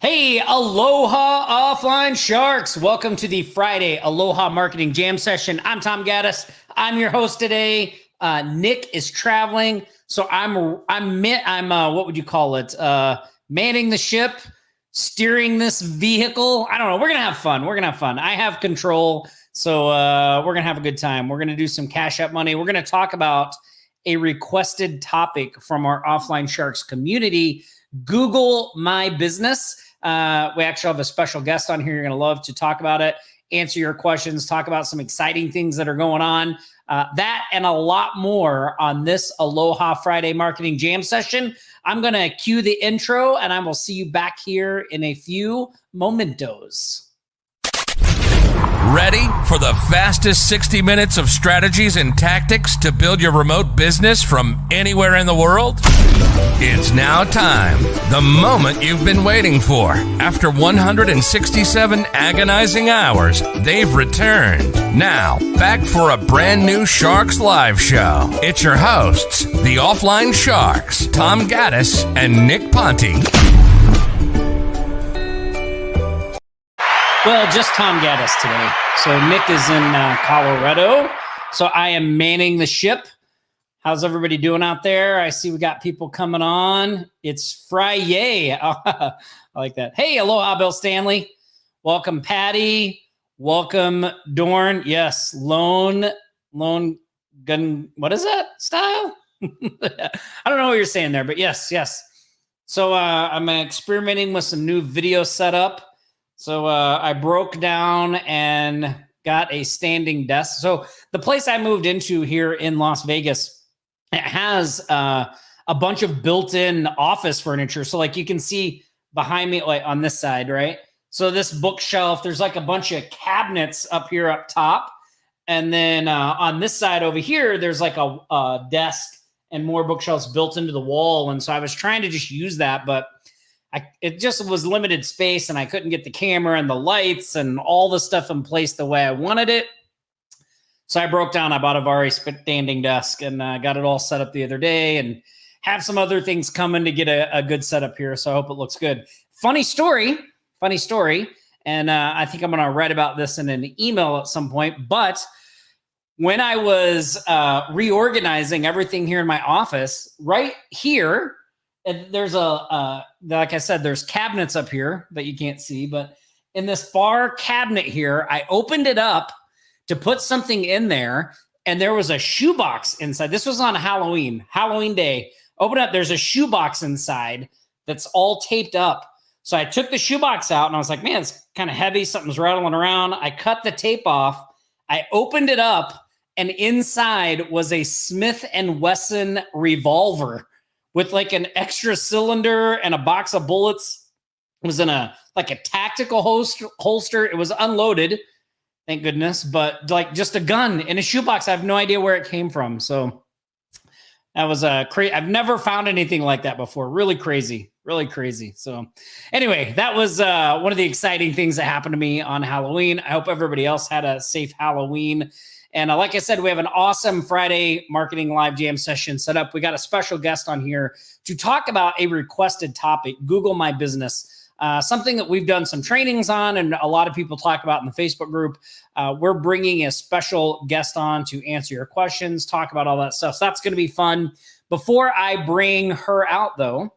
Hey, Aloha offline sharks. Welcome to the Friday Aloha Marketing Jam Session. I'm Tom Gaddis. I'm your host today. Nick is traveling. So I'm what would you call it? Manning the ship, steering this vehicle. I don't know. We're going to have fun. I have control. So we're going to have a good time. We're going to do some Cash App money. We're going to talk about a requested topic from our offline sharks community. Google My Business. We actually have a special guest on here. You're going to love to talk about it, answer your questions, talk about some exciting things that are going on. That and a lot more on this Aloha Friday Marketing Jam Session. I'm going to cue the intro, and I will see you back here in a few momentos. Ready for the fastest 60 minutes of strategies and tactics to build your remote business from anywhere in the world? It's now time, the moment you've been waiting for. After 167 agonizing hours, they've returned. Now, back for a brand new Sharks Live show. It's your hosts, the Offline Sharks, Tom Gaddis and Nick Ponte. Well, just Tom Gaddis today. So Nick is in Colorado. So I am manning the ship. How's everybody doing out there? I see we got people coming on. It's Friday. I like that. Hey, aloha, Bill Stanley. Welcome, Patty. Welcome, Dorn. Yes, lone gun. What is that style? I don't know what you're saying there, but yes. So I'm experimenting with some new video setup. So I broke down and got a standing desk. So the place I moved into here in Las Vegas, it has a bunch of built-in office furniture. So like you can see behind me, like on this side, right? So this bookshelf, there's like a bunch of cabinets up here up top. And then on this side over here, there's like a desk and more bookshelves built into the wall. And so I was trying to just use that, but it just was limited space and I couldn't get the camera and the lights and all the stuff in place the way I wanted it. So I broke down. I bought a Vari standing desk and got it all set up the other day and have some other things coming to get a good setup here. So I hope it looks good. Funny story. And I think I'm going to write about this in an email at some point. But when I was reorganizing everything here in my office, right here, and there's like I said, there's cabinets up here that you can't see, but in this far cabinet here, I opened it up to put something in there, and there was a shoebox inside. This was on Halloween day. Open up, there's a shoebox inside that's all taped up. So I took the shoebox out, and I was like, man, it's kind of heavy. Something's rattling around. I cut the tape off. I opened it up, and inside was a Smith & Wesson revolver with like an extra cylinder and a box of bullets. It was in a tactical holster. It was unloaded, thank goodness, but like just a gun in a shoebox. I have no idea where it came from. So that was I've never found anything like that before. Really crazy. So anyway, that was one of the exciting things that happened to me on Halloween. I hope everybody else had a safe Halloween. And like I said, we have an awesome Friday Marketing Live Jam Session set up. We got a special guest on here to talk about a requested topic, Google My Business, something that we've done some trainings on and a lot of people talk about in the Facebook group. We're bringing a special guest on to answer your questions, talk about all that stuff. So that's going to be fun. Before I bring her out, though,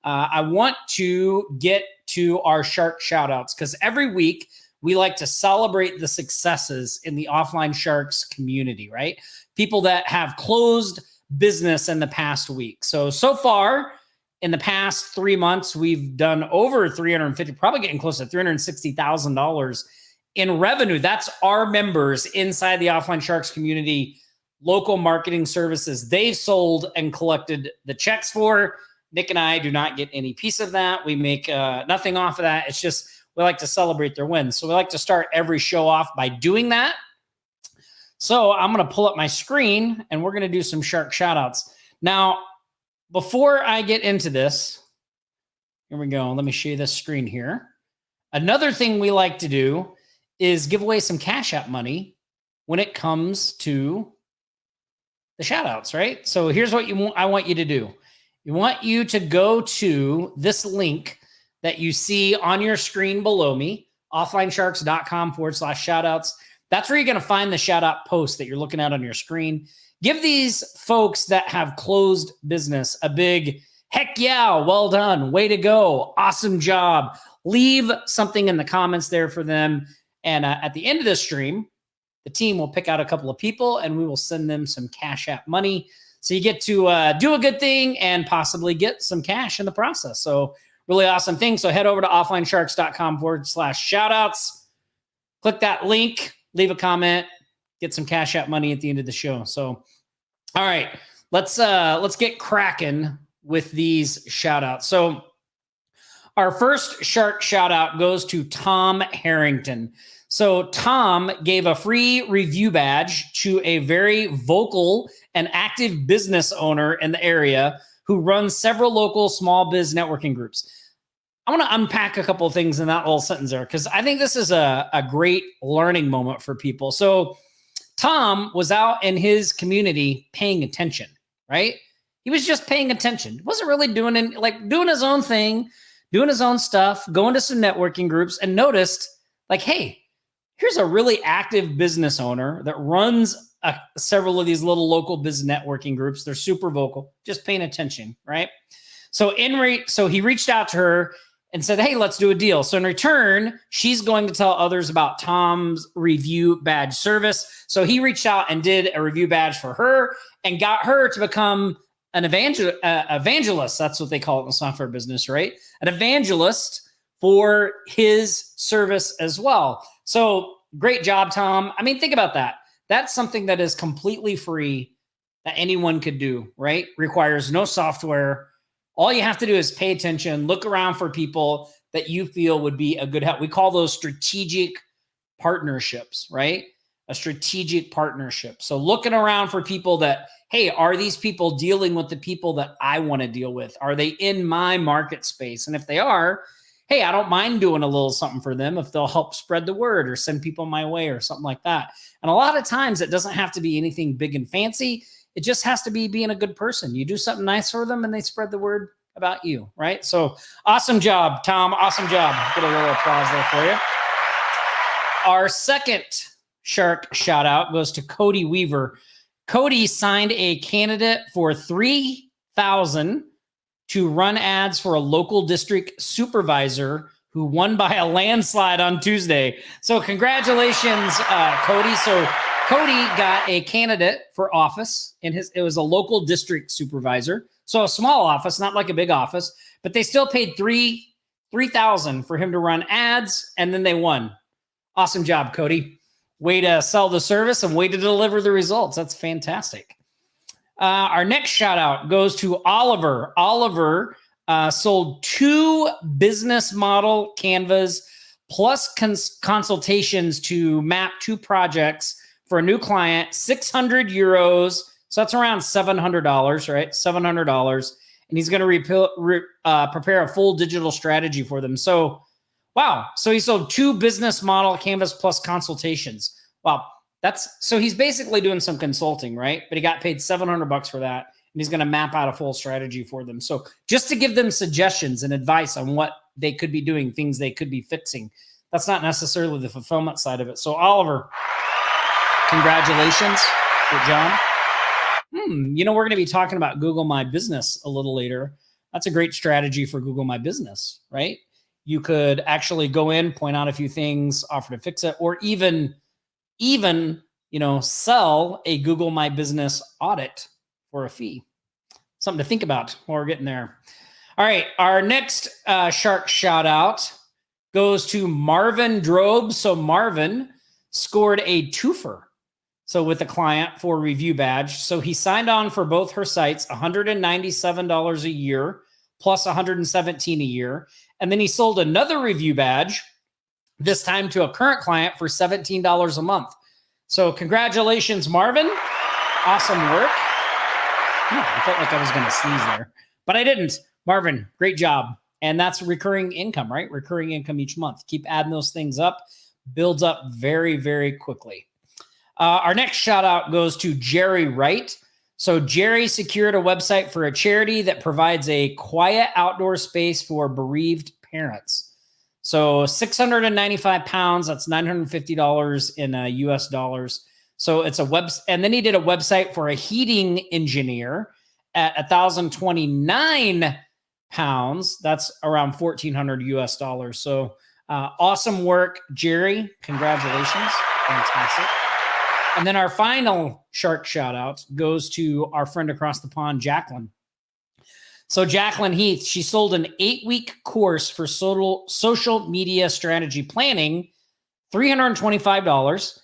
I want to get to our shark shout-outs because every week, we like to celebrate the successes in the Offline Sharks community, right? People that have closed business in the past week. So far in the past 3 months, we've done over 350, probably getting close to $360,000 in revenue. That's our members inside the Offline Sharks community, local marketing services they've sold and collected the checks for. Nick and I do not get any piece of that. We make nothing off of that. It's just, we like to celebrate their wins. So we like to start every show off by doing that. So I'm going to pull up my screen and we're going to do some shark shout outs. Now, before I get into this, here we go. Let me show you this screen here. Another thing we like to do is give away some Cash App money when it comes to the shout outs, right? So here's what I want you to do. You want you to go to this link that you see on your screen below me, offlinesharks.com/shoutouts. That's where you're going to find the shout out post that you're looking at on your screen. Give these folks that have closed business a big heck yeah, well done, way to go, awesome job. Leave something in the comments there for them. And at the end of this stream, the team will pick out a couple of people and we will send them some Cash App money. So you get to do a good thing and possibly get some cash in the process. So really awesome thing. So head over to offlinesharks.com/shoutouts. Click that link, leave a comment, get some Cash App money at the end of the show. So, all right, let's get cracking with these shout outs. So our first shark shout out goes to Tom Harrington. So Tom gave a free review badge to a very vocal and active business owner in the area who runs several local small biz networking groups. I want to unpack a couple of things in that little sentence there, because I think this is a great learning moment for people. So Tom was out in his community paying attention, right? He was just paying attention. He wasn't really doing his own thing, doing his own stuff, going to some networking groups, and noticed like, hey, here's a really active business owner that runs several of these little local business networking groups. They're super vocal, just paying attention, right? So he reached out to her and said, hey, let's do a deal. So in return, she's going to tell others about Tom's review badge service. So he reached out and did a review badge for her and got her to become an evangelist. That's what they call it in the software business, right? An evangelist for his service as well. So great job, Tom. I mean, think about that. That's something that is completely free that anyone could do, right? Requires no software. All you have to do is pay attention, look around for people that you feel would be a good help. We call those strategic partnerships, right? A strategic partnership. So looking around for people that, hey, are these people dealing with the people that I want to deal with? Are they in my market space? And if they are, hey, I don't mind doing a little something for them if they'll help spread the word or send people my way or something like that. And a lot of times it doesn't have to be anything big and fancy. It just has to be being a good person. You do something nice for them and they spread the word about you, right? So awesome job, Tom. Awesome job. Get a little applause there for you. Our second shark shout out goes to Cody Weaver. Cody signed a candidate for $3,000 to run ads for a local district supervisor who won by a landslide on Tuesday. So congratulations, Cody. So Cody got a candidate for office it was a local district supervisor. So a small office, not like a big office, but they still paid $3,000 for him to run ads, and then they won. Awesome job, Cody. Way to sell the service and way to deliver the results. That's fantastic. Our next shout out goes to Oliver. Oliver sold 2 business model Canvas plus consultations to map 2 projects for a new client, 600 euros. So that's around $700, right? $700. And he's going to prepare a full digital strategy for them. So, wow. So he sold 2 business model Canvas plus consultations. Wow. So he's basically doing some consulting, right? But he got paid $700 for that. And he's going to map out a full strategy for them. So just to give them suggestions and advice on what they could be doing, things they could be fixing. That's not necessarily the fulfillment side of it. So Oliver, congratulations. Good job. We're going to be talking about Google My Business a little later. That's a great strategy for Google My Business, right? You could actually go in, point out a few things, offer to fix it, or even sell a Google My Business audit for a fee. Something to think about while we're getting there. All right, our next shark shout out goes to Marvin Drobe. So Marvin scored a twofer. So with a client for review badge. So he signed on for both her sites, $197 a year plus $117 a year. And then he sold another review badge, this time to a current client for $17 a month. So congratulations, Marvin. Awesome work. I felt like I was going to sneeze there, but I didn't. Marvin, great job. And that's recurring income, right? Recurring income each month. Keep adding those things up. Builds up very, very quickly. Our next shout out goes to Jerry Wright. So Jerry secured a website for a charity that provides a quiet outdoor space for bereaved parents. So 695 pounds, that's $950 in US dollars. So it's a web, and then he did a website for a heating engineer at 1,029 pounds. That's around 1,400 US dollars. So awesome work, Jerry. Congratulations. Fantastic. And then our final shark shout out goes to our friend across the pond, Jacqueline. So Jacqueline Heath, she sold an 8-week course for social media strategy planning, $325.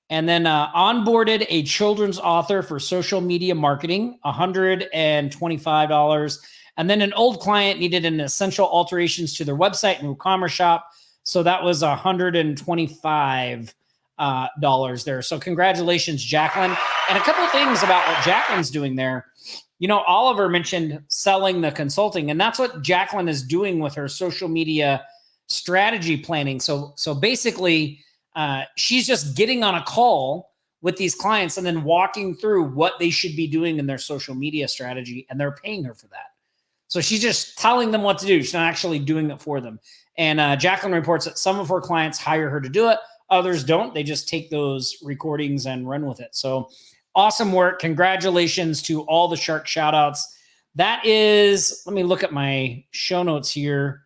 And then onboarded a children's author for social media marketing, $125. And then an old client needed an essential alterations to their website and WooCommerce shop. So that was $125 there. So congratulations, Jacqueline. And a couple of things about what Jacqueline's doing there. You know, Oliver mentioned selling the consulting, and that's what Jacqueline is doing with her social media strategy planning. So basically, she's just getting on a call with these clients and then walking through what they should be doing in their social media strategy, and they're paying her for that. So she's just telling them what to do. She's not actually doing it for them. And Jacqueline reports that some of her clients hire her to do it. Others don't. They just take those recordings and run with it. So awesome work. Congratulations to all the shark shout outs. That is, let me look at my show notes here.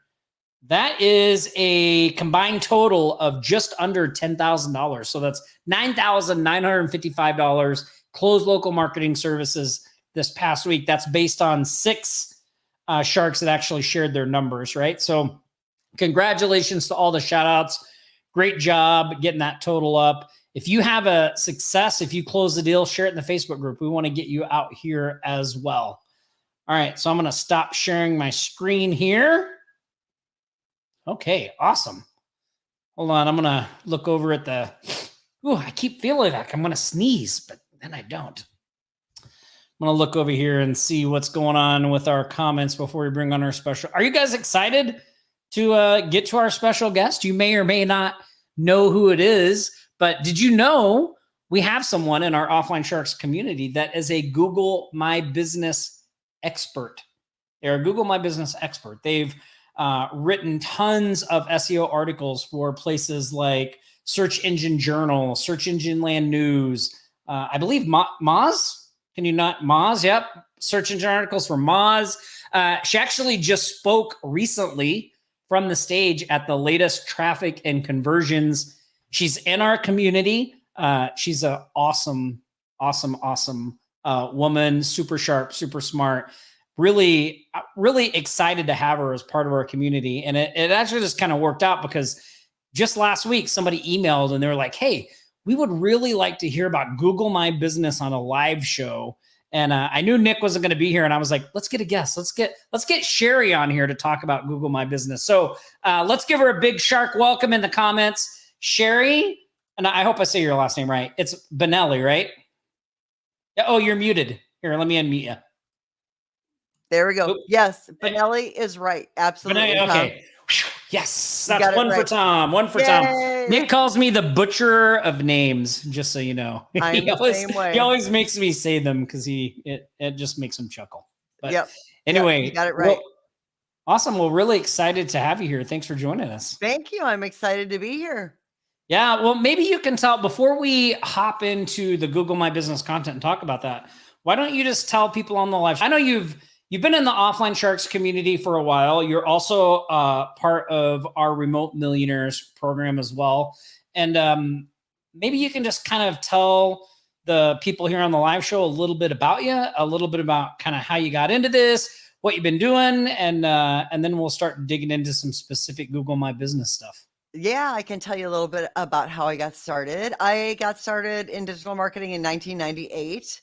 That is a combined total of just under $10,000. So that's $9,955 closed local marketing services this past week. That's based on 6 sharks that actually shared their numbers, right? So congratulations to all the shout outs. Great job getting that total up. If you have a success, if you close the deal, share it in the Facebook group. We want to get you out here as well. All right, so I'm going to stop sharing my screen here. Okay, awesome. Hold on, I'm going to look over at the, I keep feeling like I'm going to sneeze, but then I don't. I'm going to look over here and see what's going on with our comments before we bring on our special. Are you guys excited to get to our special guest? You may or may not know who it is. But did you know we have someone in our Offline Sharks community that is a Google My Business expert? They're a Google My Business expert. They've written tons of SEO articles for places like Search Engine Journal, Search Engine Land News. I believe Moz. Can you not? Moz, yep. Search Engine articles for Moz. She actually just spoke recently from the stage at the latest traffic and conversions. She's in our community. She's an awesome woman, super sharp, super smart. Really excited to have her as part of our community. And it actually just kind of worked out because just last week, somebody emailed and they were like, hey, we would really like to hear about Google My Business on a live show. And I knew Nick wasn't going to be here. And I was like, let's get a guest. Let's get Sherry on here to talk about Google My Business. So let's give her a big shark welcome in the comments. Sherry, and I hope I say your last name right. It's Bonelli, right? Yeah. Oh, you're muted. Here, let me unmute you. There we go. Oop. Yes, Bonelli is right. Absolutely. Bonelli, okay. Yes, You that's got it one right. for Tom. One for Yay. Tom. Nick calls me the butcher of names, just so you know. I'm the same way. He always makes me say them because it just makes him chuckle. But Yep. anyway, you got it right. Well, awesome. Well, really excited to have you here. Thanks for joining us. Thank you. I'm excited to be here. Yeah, well, maybe you can tell before we hop into the Google My Business content and talk about that. Why don't you just tell people on the live? I know you've been in the Offline Sharks community for a while. You're also part of our Remote Millionaires program as well. And maybe you can just kind of tell the people here on the live show a little bit about you, a little bit about kind of how you got into this, what you've been doing, and then we'll start digging into some specific Google My Business stuff. Yeah, I can tell you a little bit about how I got started. I got started in digital marketing in 1998.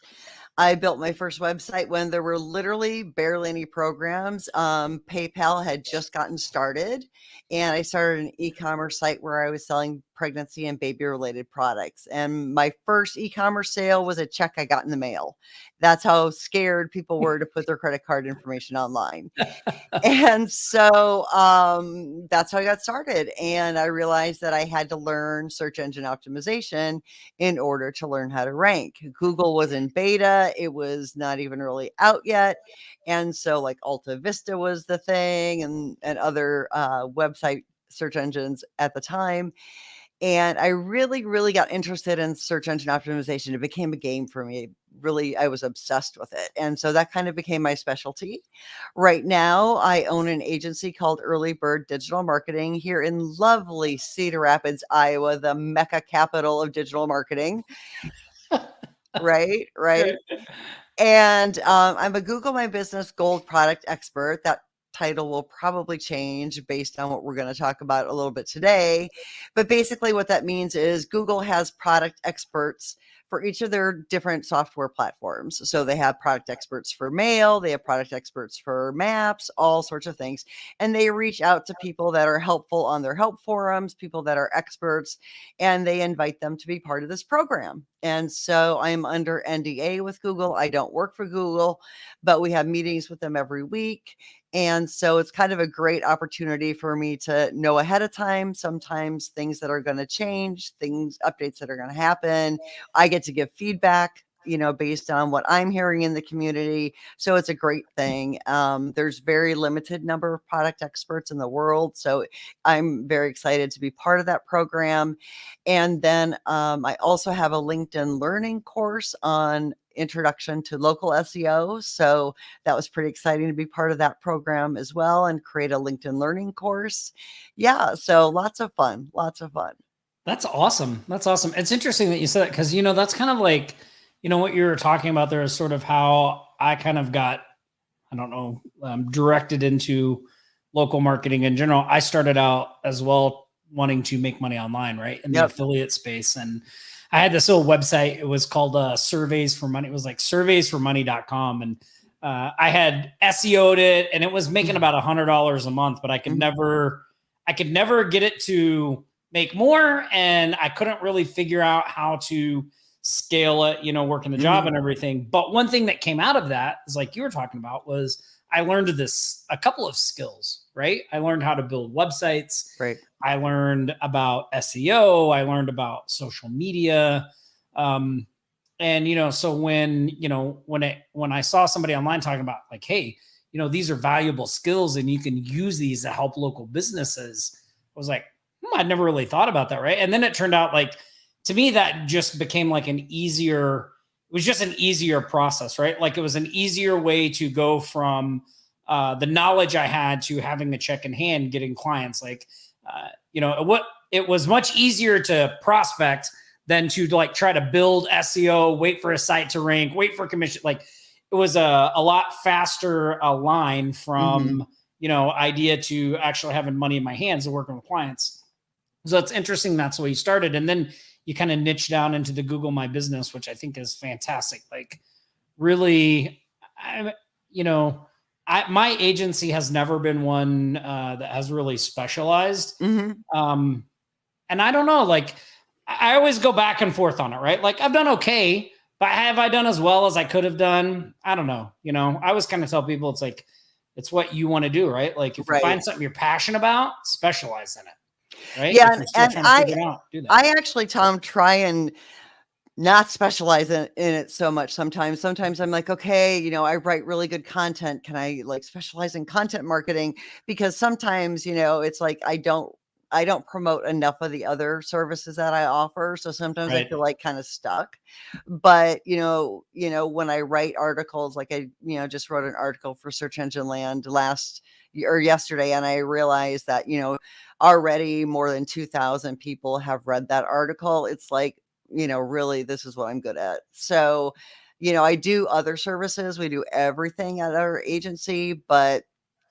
I built my first website when there were literally barely any programs. PayPal had just gotten started, and I started an e-commerce site where I was selling pregnancy and baby related products. And my first e-commerce sale was a check I got in the mail. That's how scared people were to put their credit card information online. And so that's how I got started. And I realized that I had to learn search engine optimization in order to learn how to rank. Google was in beta, it was not even really out yet. And so, like, Alta Vista was the thing, and other website search engines at the time. And I really, really got interested in search engine optimization. It became a game for me. Really, I was obsessed with it. And so that kind of became my specialty. Right now, I own an agency called Early Bird Digital Marketing here in lovely Cedar Rapids, Iowa, the mecca capital of digital marketing. Right, right. And I'm a Google My Business Gold product expert. That title will probably change based on what we're going to talk about a little bit today. But basically what that means is Google has product experts for each of their different software platforms. So they have product experts for mail, they have product experts for maps, all sorts of things. And they reach out to people that are helpful on their help forums, people that are experts, and they invite them to be part of this program. And so I'm under NDA with Google. I don't work for Google, but we have meetings with them every week. And so it's kind of a great opportunity for me to know ahead of time, sometimes things that are going to change, updates that are going to happen. I get to give feedback, based on what I'm hearing in the community. So it's a great thing. There's very limited number of product experts in the world. So I'm very excited to be part of that program. And then I also have a LinkedIn learning course on introduction to local SEO. So that was pretty exciting to be part of that program as well and create a LinkedIn learning course. Yeah. So lots of fun. That's awesome. That's awesome. It's interesting that you said that because, that's kind of like, what you were talking about there is sort of how I kind of got, I don't know, directed into local marketing in general. I started out as well wanting to make money online, right? In the affiliate space. And I had this little website. It was called Surveys for Money. It was like surveysformoney.com. And I had SEO'd it and it was making about $100 a month, but I could never get it to make more. And I couldn't really figure out how to scale it, working the job and everything. But one thing that came out of that is like you were talking about was I learned a couple of skills, right? I learned how to build websites. Right. I learned about SEO. I learned about social media. And, so when I saw somebody online talking about like, hey, these are valuable skills and you can use these to help local businesses, I was like, I'd never really thought about that. Right. And then it turned out like, to me, that just became like it was just an easier process, right? Like it was an easier way to go from the knowledge I had to having a check in hand, getting clients. Like, it was much easier to prospect than to like try to build SEO, wait for a site to rank, wait for commission. Like it was a lot faster line from, idea to actually having money in my hands and working with clients. So it's interesting. That's the way you started. And then you kind of niche down into the Google My Business, which I think is fantastic. Like really, my agency has never been one that has really specialized. And I don't know, like I always go back and forth on it, right? Like I've done okay, but have I done as well as I could have done? I don't know. I always kind of tell people it's like, it's what you want to do, right? Like if you find something you're passionate about, specialize in it. Right? Yeah. And I actually, Tom, try and not specialize in it so much sometimes. Sometimes I'm like, okay, I write really good content. Can I like specialize in content marketing? Because sometimes, it's like I don't promote enough of the other services that I offer. So sometimes I feel like kind of stuck. But, when I write articles, like I, just wrote an article for Search Engine Land yesterday, and I realized that, already more than 2,000 people have read that article. It's like, really, this is what I'm good at. So, I do other services. We do everything at our agency, but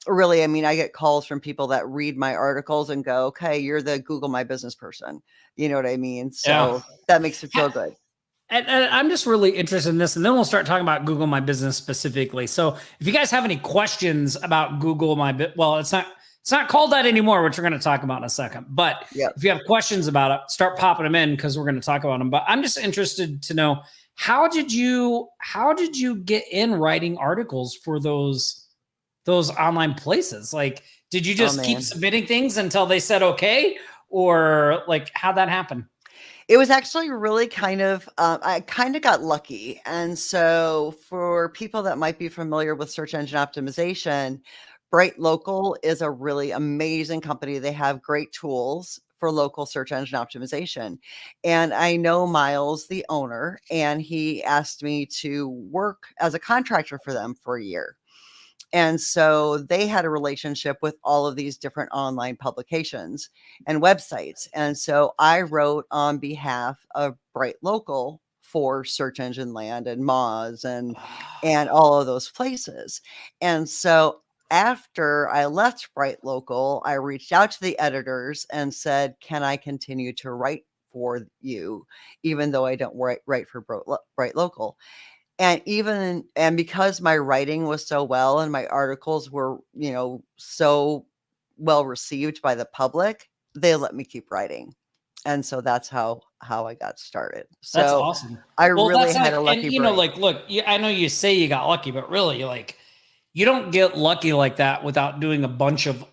really, I mean, I get calls from people that read my articles and go, okay, you're the Google My Business person. You know what I mean? So that makes it feel good. And I'm just really interested in this, and then we'll start talking about Google My Business specifically. So if you guys have any questions about Google My, it's It's not called that anymore, which we're going to talk about in a second. But if you have questions about it, start popping them in because we're going to talk about them. But I'm just interested to know, how did you get in writing articles for those online places? Like, did you just keep submitting things until they said okay, or like how'd that happen? It was actually really kind of, I kind of got lucky. And so for people that might be familiar with search engine optimization, Bright Local is a really amazing company. They have great tools for local search engine optimization. And I know Miles, the owner, and he asked me to work as a contractor for them for a year. And so they had a relationship with all of these different online publications and websites. And so I wrote on behalf of Bright Local for Search Engine Land and Moz and all of those places. And so after I left Bright Local, I reached out to the editors and said, can I continue to write for you, even though I don't write for Bright Local? And because my writing was so well and my articles were, so well received by the public, they let me keep writing. And so that's how I got started. So that's awesome. I really had a lucky break. Look, I know you say you got lucky, but really, like, you don't get lucky like that without doing a bunch of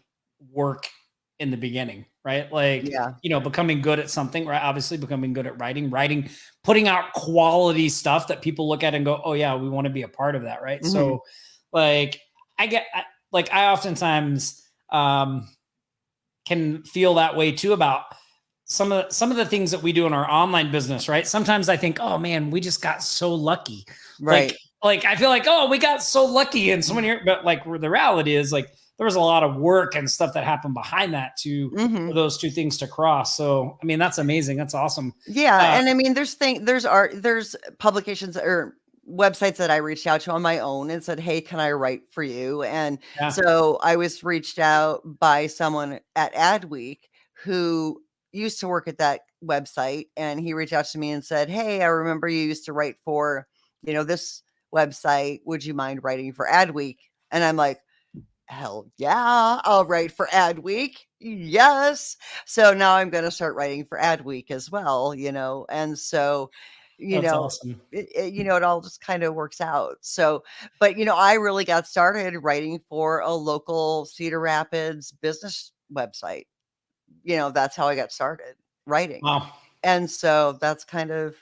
work in the beginning, right? Like, becoming good at something, right? Obviously becoming good at writing, putting out quality stuff that people look at and go, oh yeah, we want to be a part of that. Right. Mm-hmm. So like, I oftentimes can feel that way too about some of the things that we do in our online business, right? Sometimes I think, oh man, we just got so lucky. Right. Like I feel like, oh, we got so lucky in so many years, but like the reality is like, there was a lot of work and stuff that happened behind that for those two things to cross. So, I mean, that's amazing. That's awesome. Yeah. And I mean, there's publications or websites that I reached out to on my own and said, hey, can I write for you? And so I was reached out by someone at Adweek who used to work at that website. And he reached out to me and said, hey, I remember you used to write for, this website. Would you mind writing for Adweek? And I'm like, hell yeah, I'll write for Adweek. Yes. So now I'm going to start writing for Adweek as well, and so, That's awesome. It all just kind of works out. So, but, I really got started writing for a local Cedar Rapids business website. That's how I got started writing. Wow. And so that's kind of,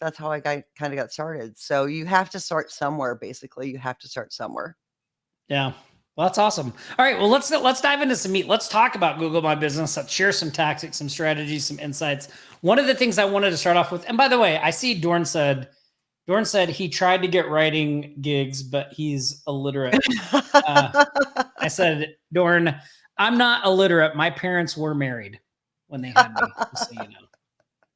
that's how I kind of got started. So you have to start somewhere, basically. You have to start somewhere. Yeah. Well, that's awesome. All right. Well, let's dive into some meat. Let's talk about Google My Business. Let's share some tactics, some strategies, some insights. One of the things I wanted to start off with, and by the way, I see Dorn said he tried to get writing gigs, but he's illiterate. I said, Dorn, I'm not illiterate. My parents were married when they had me, just so you know.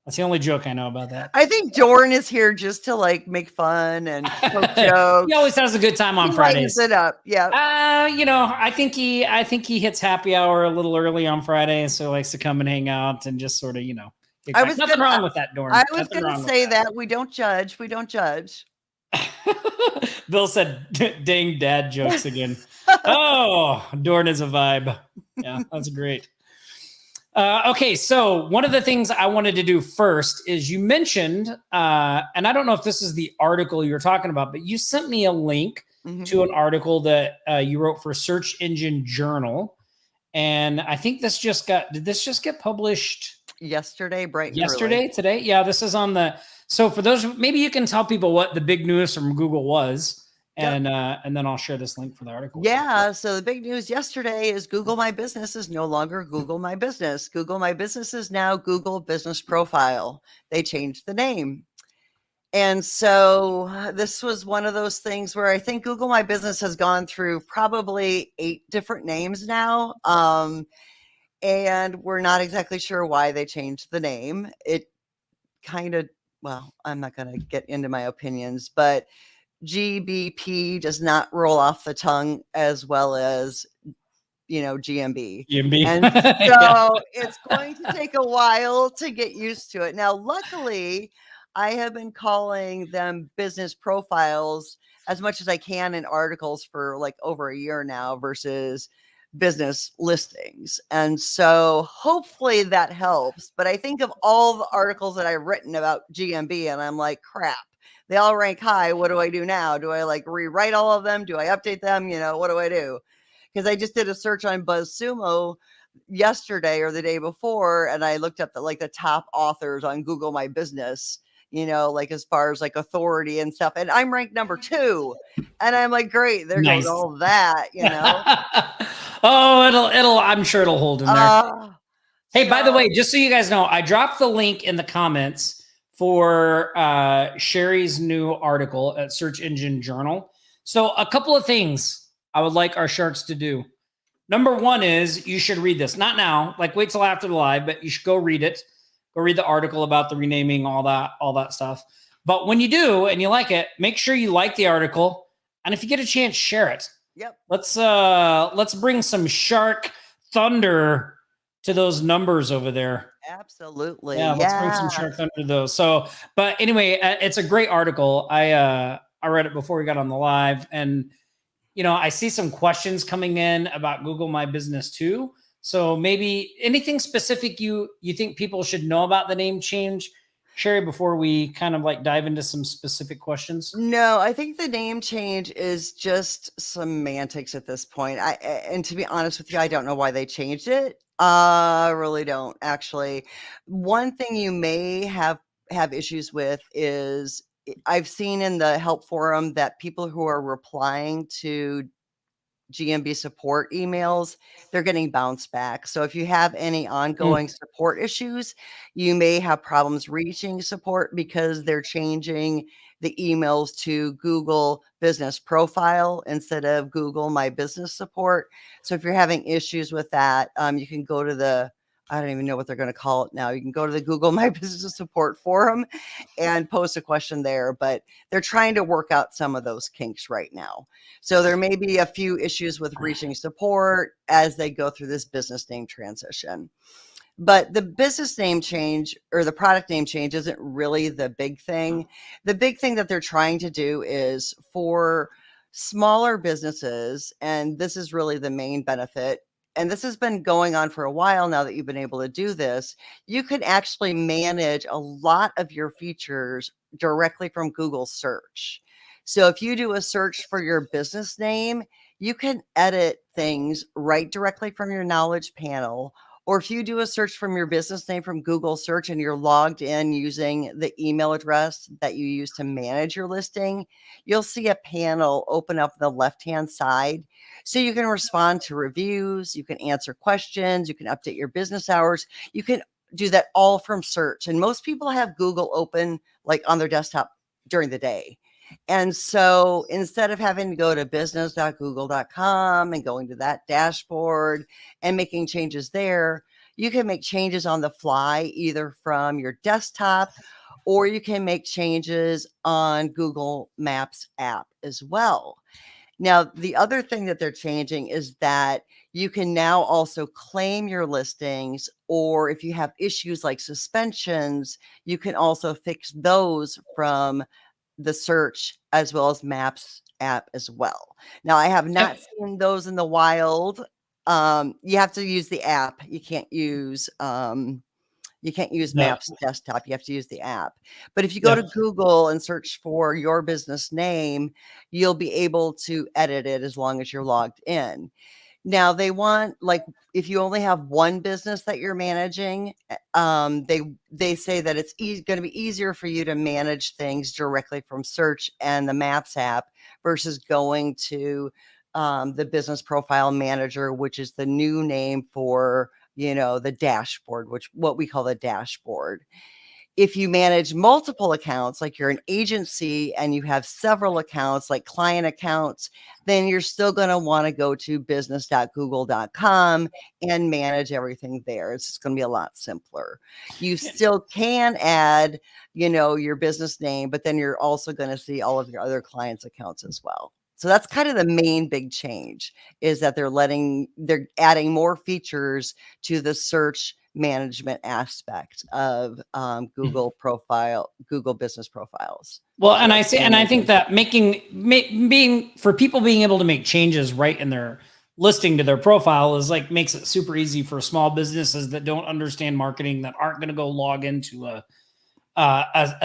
That's the only joke I know about that. I think Dorn is here just to like make fun and poke jokes. He always has a good time on Fridays. Lightens it up. Yeah. I think he hits happy hour a little early on Friday, and so he likes to come and hang out and just sort of, nothing wrong with that, Dorn. I was going to say that we don't judge. We don't judge. Bill said, dang dad jokes again. Oh, Dorn is a vibe. Yeah, that's great. Okay, so one of the things I wanted to do first is you mentioned, and I don't know if this is the article you're talking about, but you sent me a link to an article that you wrote for Search Engine Journal. And I think did this just get published? Yesterday, today? Yeah, this is on so for those, maybe you can tell people what the big news from Google was. And then I'll share this link for the article. Yeah. So the big news yesterday is Google My Business is no longer Google My Business. Google My Business is now Google Business Profile. They changed the name. And so this was one of those things where I think Google My Business has gone through probably 8 different names now. And we're not exactly sure why they changed the name. It kind of, well, I'm not going to get into my opinions, but GBP does not roll off the tongue as well as, GMB. And so it's going to take a while to get used to it. Now, luckily, I have been calling them business profiles as much as I can in articles for like over a year now versus business listings. And so hopefully that helps. But I think of all the articles that I've written about GMB and I'm like, crap, they all rank high. What do I do now? Do I like rewrite all of them? Do I update them? What do I do? Because I just did a search on BuzzSumo yesterday or the day before, and I looked up the top authors on Google My Business, like as far as like authority and stuff. And I'm ranked number 2. And I'm like, great, there goes all that, Oh, I'm sure it'll hold in there. Hey, by the way, just so you guys know, I dropped the link in the comments for Sherry's new article at Search Engine Journal. So a couple of things I would like our sharks to do. Number one is you should read this. Not now, like wait till after the live, but you should go read it. Go read the article about the renaming, all that stuff. But when you do and you like it, make sure you like the article. And if you get a chance, share it. Yep. Let's bring some shark thunder to those numbers over there. Absolutely. Yeah, let's bring some shark thunder to those. So, but anyway, it's a great article. I read it before we got on the live, and I see some questions coming in about Google My Business too. So maybe anything specific you think people should know about the name change, Sherry, before we kind of like dive into some specific questions? No, I think the name change is just semantics at this point. And to be honest with you, I don't know why they changed it. I really don't, actually. One thing you may have issues with is I've seen in the help forum that people who are replying to GMB support emails, they're getting bounced back. So if you have any ongoing support issues, you may have problems reaching support because they're changing the emails to Google Business Profile instead of Google My Business Support. So if you're having issues with that, you can go to I don't even know what they're going to call it now. You can go to the Google My Business Support forum and post a question there, but they're trying to work out some of those kinks right now. So there may be a few issues with reaching support as they go through this business name transition. But the business name change or the product name change isn't really the big thing. The big thing that they're trying to do is for smaller businesses, and this is really the main benefit, and this has been going on for a while now that you've been able to do this, you can actually manage a lot of your features directly from Google search. So if you do a search for your business name, you can edit things right directly from your knowledge panel. Or if you do a search from your business name from Google search and you're logged in using the email address that you use to manage your listing, you'll see a panel open up on the left-hand side. So you can respond to reviews, you can answer questions, you can update your business hours. You can do that all from search. And most people have Google open like on their desktop during the day. And so instead of having to go to business.google.com and going to that dashboard and making changes there, you can make changes on the fly, either from your desktop or you can make changes on Google Maps app as well. Now, the other thing that they're changing is that you can now also claim your listings, or if you have issues like suspensions, you can also fix those from the search as well as Maps app as well. Now, I have not seen those in the wild. You have to use the app. You can't use Maps desktop. You have to use the app. But if you go to Google and search for your business name, you'll be able to edit it as long as you're logged in. Now they want, like, if you only have one business that you're managing, they say that it's going to be easier for you to manage things directly from search and the Maps app versus going to the business profile manager, which is the new name for, the dashboard, what we call the dashboard. If you manage multiple accounts, like you're an agency and you have several accounts, like client accounts, then you're still going to want to go to business.google.com and manage everything there. It's just going to be a lot simpler. You still can add, your business name, but then you're also going to see all of your other clients' accounts as well. So that's kind of the main big change, is that they're adding more features to the search management aspect of Google business profiles. Well, and I think that being for people being able to make changes right in their listing to their profile is like makes it super easy for small businesses that don't understand marketing, that aren't going to go log into a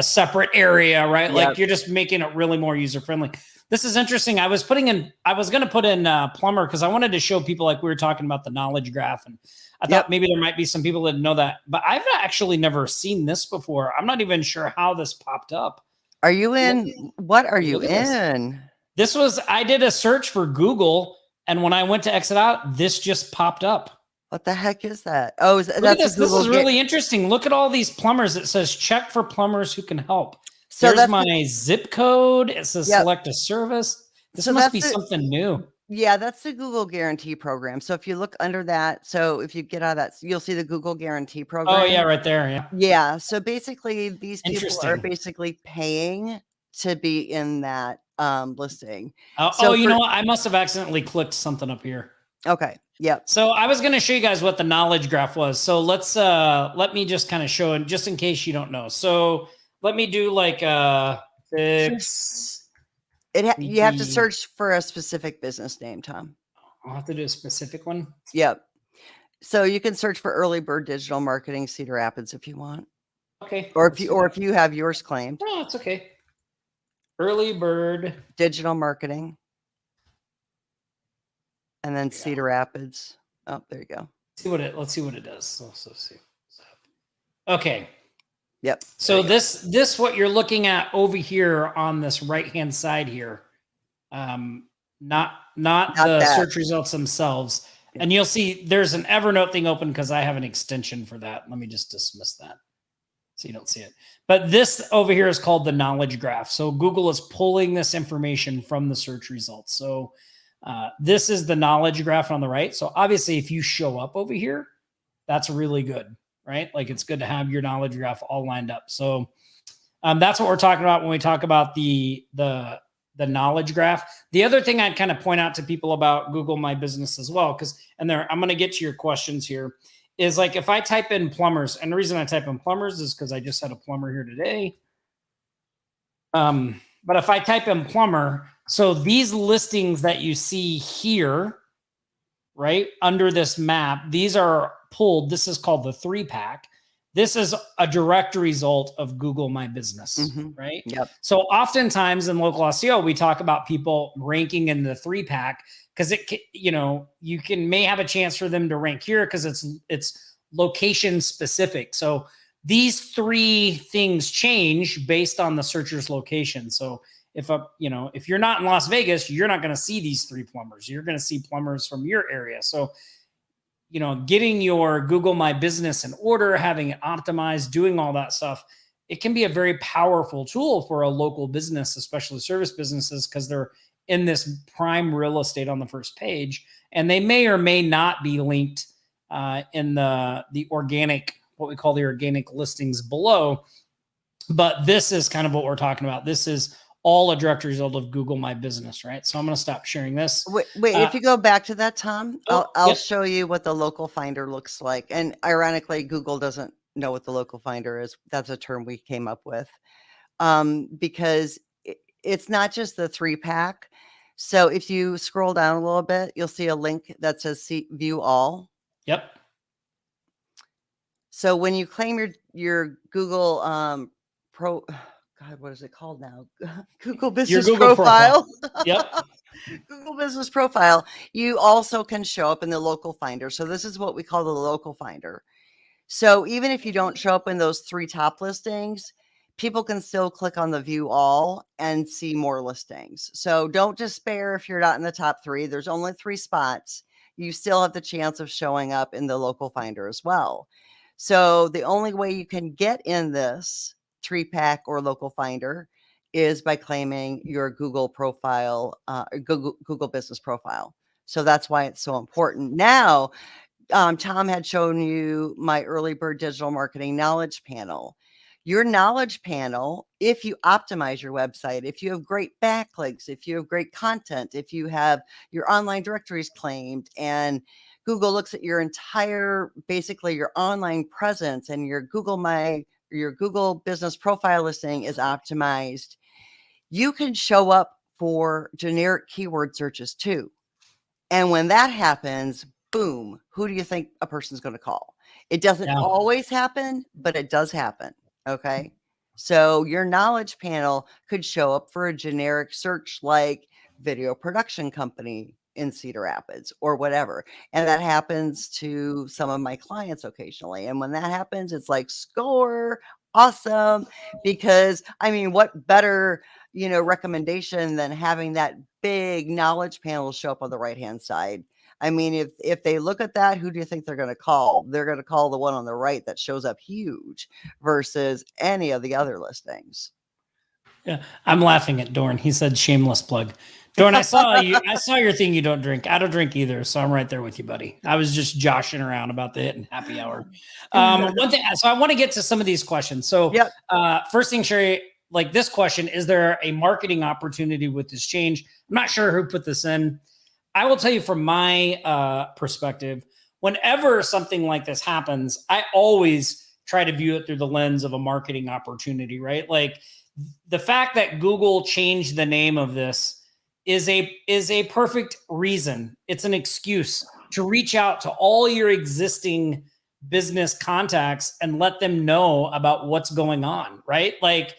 separate area, right? Yep. Like you're just making it really more user friendly. This is interesting. I was going to put in plumber because I wanted to show people, like we were talking about the knowledge graph, and I thought maybe there might be some people that know that, but I've actually never seen this before. I'm not even sure how this popped up. Are you in? What are you in? This was, I did a search for Google, and when I went to exit out, this just popped up. What the heck is that? Oh, that's this. This is really interesting. Look at all these plumbers. It says check for plumbers who can help. So there's my zip code. It says select a service. This must be something new. Yeah, that's the Google Guarantee Program. So if you look under that, so if you get out of that, you'll see the Google Guarantee Program. Oh yeah, right there. Yeah. Yeah. So basically, these people are basically paying to be in that listing. You know what? I must have accidentally clicked something up here. Okay. Yep. So I was going to show you guys what the knowledge graph was. So let me just kind of show it just in case you don't know. So let me do like fix. You have to search for a specific business name, Tom. I'll have to do a specific one. Yep. So you can search for Early Bird Digital Marketing Cedar Rapids if you want. Okay. Or if you have yours claimed. No, it's okay. Early Bird Digital Marketing. And then Cedar Rapids. Oh, there you go. Let's see what it does. Let's see. Okay. Yep. So this what you're looking at over here on this right-hand side here. Not the search results themselves. And you'll see there's an Evernote thing open because I have an extension for that. Let me just dismiss that so you don't see it. But this over here is called the knowledge graph. So Google is pulling this information from the search results. So this is the knowledge graph on the right. So obviously if you show up over here, that's really good, right? Like it's good to have your knowledge graph all lined up. So that's what we're talking about when we talk about the knowledge graph. The other thing I'd kind of point out to people about Google My Business as well, I'm going to get to your questions here, is like if I type in plumbers, and the reason I type in plumbers is because I just had a plumber here today. But if I type in plumber, so these listings that you see here, right, under this map, these are pulled. This is called the 3-pack. This is a direct result of Google My Business, right? Yep. So oftentimes in local SEO, we talk about people ranking in the 3-pack because you may have a chance for them to rank here because it's location specific. So these 3 things change based on the searcher's location. So if you're not in Las Vegas, you're not going to see these 3 plumbers. You're going to see plumbers from your area. So getting your Google My Business in order, having it optimized, doing all that stuff, it can be a very powerful tool for a local business, especially service businesses, because they're in this prime real estate on the first page, and they may or may not be linked in the organic, what we call the organic listings below. But this is kind of what we're talking about. This is all a direct result of Google My Business, right? So I'm going to stop sharing this. Wait, if you go back to that, Tom, I'll show you what the local finder looks like. And ironically, Google doesn't know what the local finder is. That's a term we came up with because it's not just the 3-pack. So if you scroll down a little bit, you'll see a link that says view all. Yep. So when you claim your Google God, what is it called now? Google Business Profile. Yep. Google Business Profile. You also can show up in the local finder. So this is what we call the local finder. So even if you don't show up in those 3 top listings, people can still click on the view all and see more listings. So don't despair if you're not in the top 3. There's only 3 spots. You still have the chance of showing up in the local finder as well. So the only way you can get in this 3-pack or local finder is by claiming your Google profile, Google Business Profile. So that's why it's so important. Now, Tom had shown you my Early Bird Digital Marketing Knowledge Panel. Your knowledge panel, if you optimize your website, if you have great backlinks, if you have great content, if you have your online directories claimed, and Google looks at your entire, basically your online presence, and your Google Business Profile listing is optimized, you can show up for generic keyword searches too. And when that happens, boom, who do you think a person's going to call? It doesn't always happen, but it does happen. Okay. So your knowledge panel could show up for a generic search like video production company in Cedar Rapids or whatever. And that happens to some of my clients occasionally. And when that happens, it's like score, awesome. Because I mean, what better, recommendation than having that big knowledge panel show up on the right-hand side? I mean, if they look at that, who do you think they're going to call? They're going to call the one on the right that shows up huge versus any of the other listings. Yeah, I'm laughing at Dorn. He said shameless plug. Dorn, I saw your thing. You don't drink. I don't drink either, so I'm right there with you, buddy. I was just joshing around about the hit and happy hour. One thing. So I want to get to some of these questions. So first thing, Sherry, like this question: is there a marketing opportunity with this change? I'm not sure who put this in. I will tell you from my perspective, whenever something like this happens, I always try to view it through the lens of a marketing opportunity, right? Like the fact that Google changed the name of this is a perfect reason. It's an excuse to reach out to all your existing business contacts and let them know about what's going on, right? Like,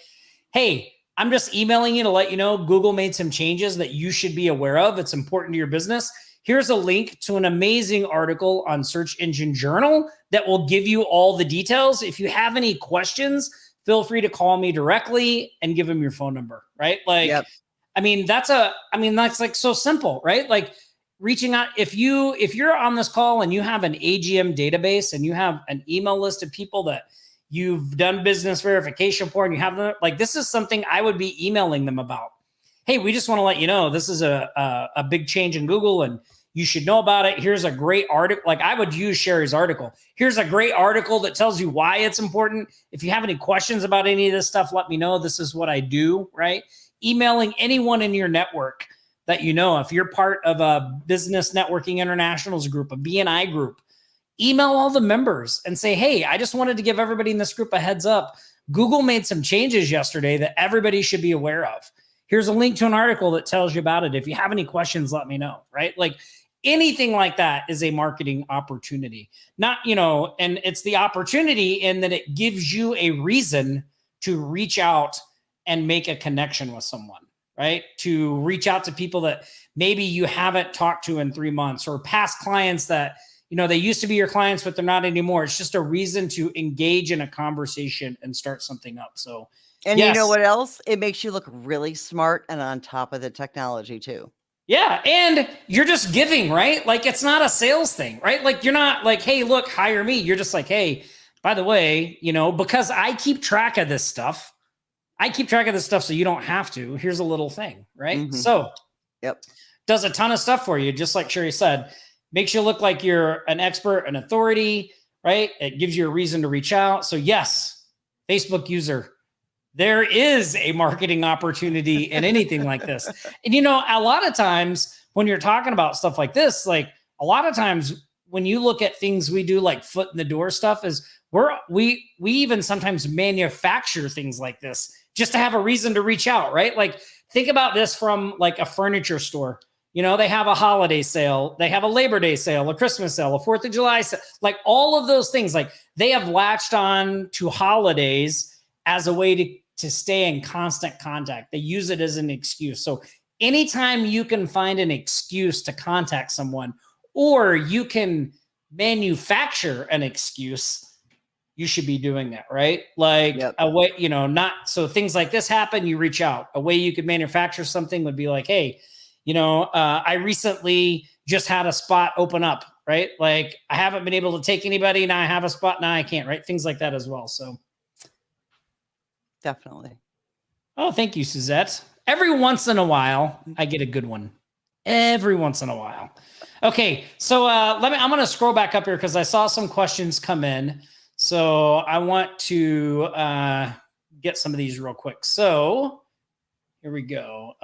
hey, I'm just emailing you to let you know Google made some changes that you should be aware of. It's important to your business. Here's a link to an amazing article on Search Engine Journal that will give you all the details. If you have any questions, feel free to call me directly and give them your phone number, right? Like, I mean, that's like so simple, right? Like reaching out, if you're on this call and you have an AGM database and you have an email list of people that you've done business verification for, and you have them, like, this is something I would be emailing them about. Hey, we just want to let you know, this is a big change in Google and you should know about it. Here's a great article. Like I would use Sherry's article. Here's a great article that tells you why it's important. If you have any questions about any of this stuff, let me know. This is what I do, right? Emailing anyone in your network that you know. If you're part of a Business Networking Internationals group, a BNI group, email all the members and say, hey, I just wanted to give everybody in this group a heads up. Google made some changes yesterday that everybody should be aware of. Here's a link to an article that tells you about it. If you have any questions, let me know, right? Like anything like that is a marketing opportunity. Not, and it's the opportunity in that it gives you a reason to reach out and make a connection with someone, right? To reach out to people that maybe you haven't talked to in 3 months, or past clients that, they used to be your clients, but they're not anymore. It's just a reason to engage in a conversation and start something up. So, and you know what else? It makes you look really smart and on top of the technology too. Yeah. And you're just giving, right? Like it's not a sales thing, right? Like you're not like, hey, look, hire me. You're just like, hey, by the way, because I keep track of this stuff. So you don't have to. Here's a little thing, right? Mm-hmm. So does a ton of stuff for you. Just like Sherry said, makes you look like you're an expert, an authority, right? It gives you a reason to reach out. So yes, Facebook user, there is a marketing opportunity in anything like this. And, a lot of times when you're talking about stuff like this, like a lot of times when you look at things we do, like foot in the door stuff, is we even sometimes manufacture things like this just to have a reason to reach out, right? Like think about this from like a furniture store. They have a holiday sale, they have a Labor Day sale, a Christmas sale, a 4th of July sale, like all of those things, like they have latched on to holidays as a way to stay in constant contact. They use it as an excuse. So anytime you can find an excuse to contact someone, or you can manufacture an excuse, you should be doing that, right? Like a way, not so things like this happen, you reach out. A way you could manufacture something would be like, hey, I recently just had a spot open up, right? Like I haven't been able to take anybody. Now I have a spot. Now I can't, right? Things like that as well. So definitely. Oh, thank you, Suzette. Every once in a while, I get a good one. Every once in a while. Okay. So I'm going to scroll back up here because I saw some questions come in. So I want to get some of these real quick. So here we go.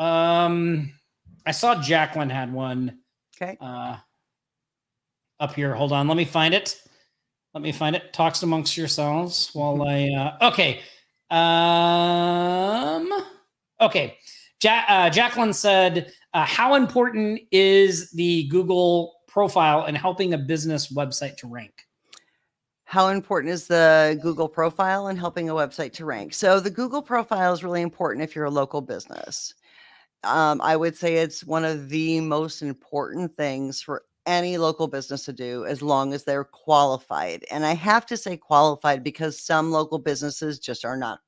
I saw Jacqueline had one. Okay. Up here. Hold on. Let me find it. Talks amongst yourselves while okay. Okay. Jacqueline said, How important is the Google profile in helping a business website to rank? How important is the Google profile in helping a website to rank? So the Google profile is really important if you're a local business. I would say it's one of the most important things for any local business to do as long as they're qualified. And I have to say qualified because some local businesses just are not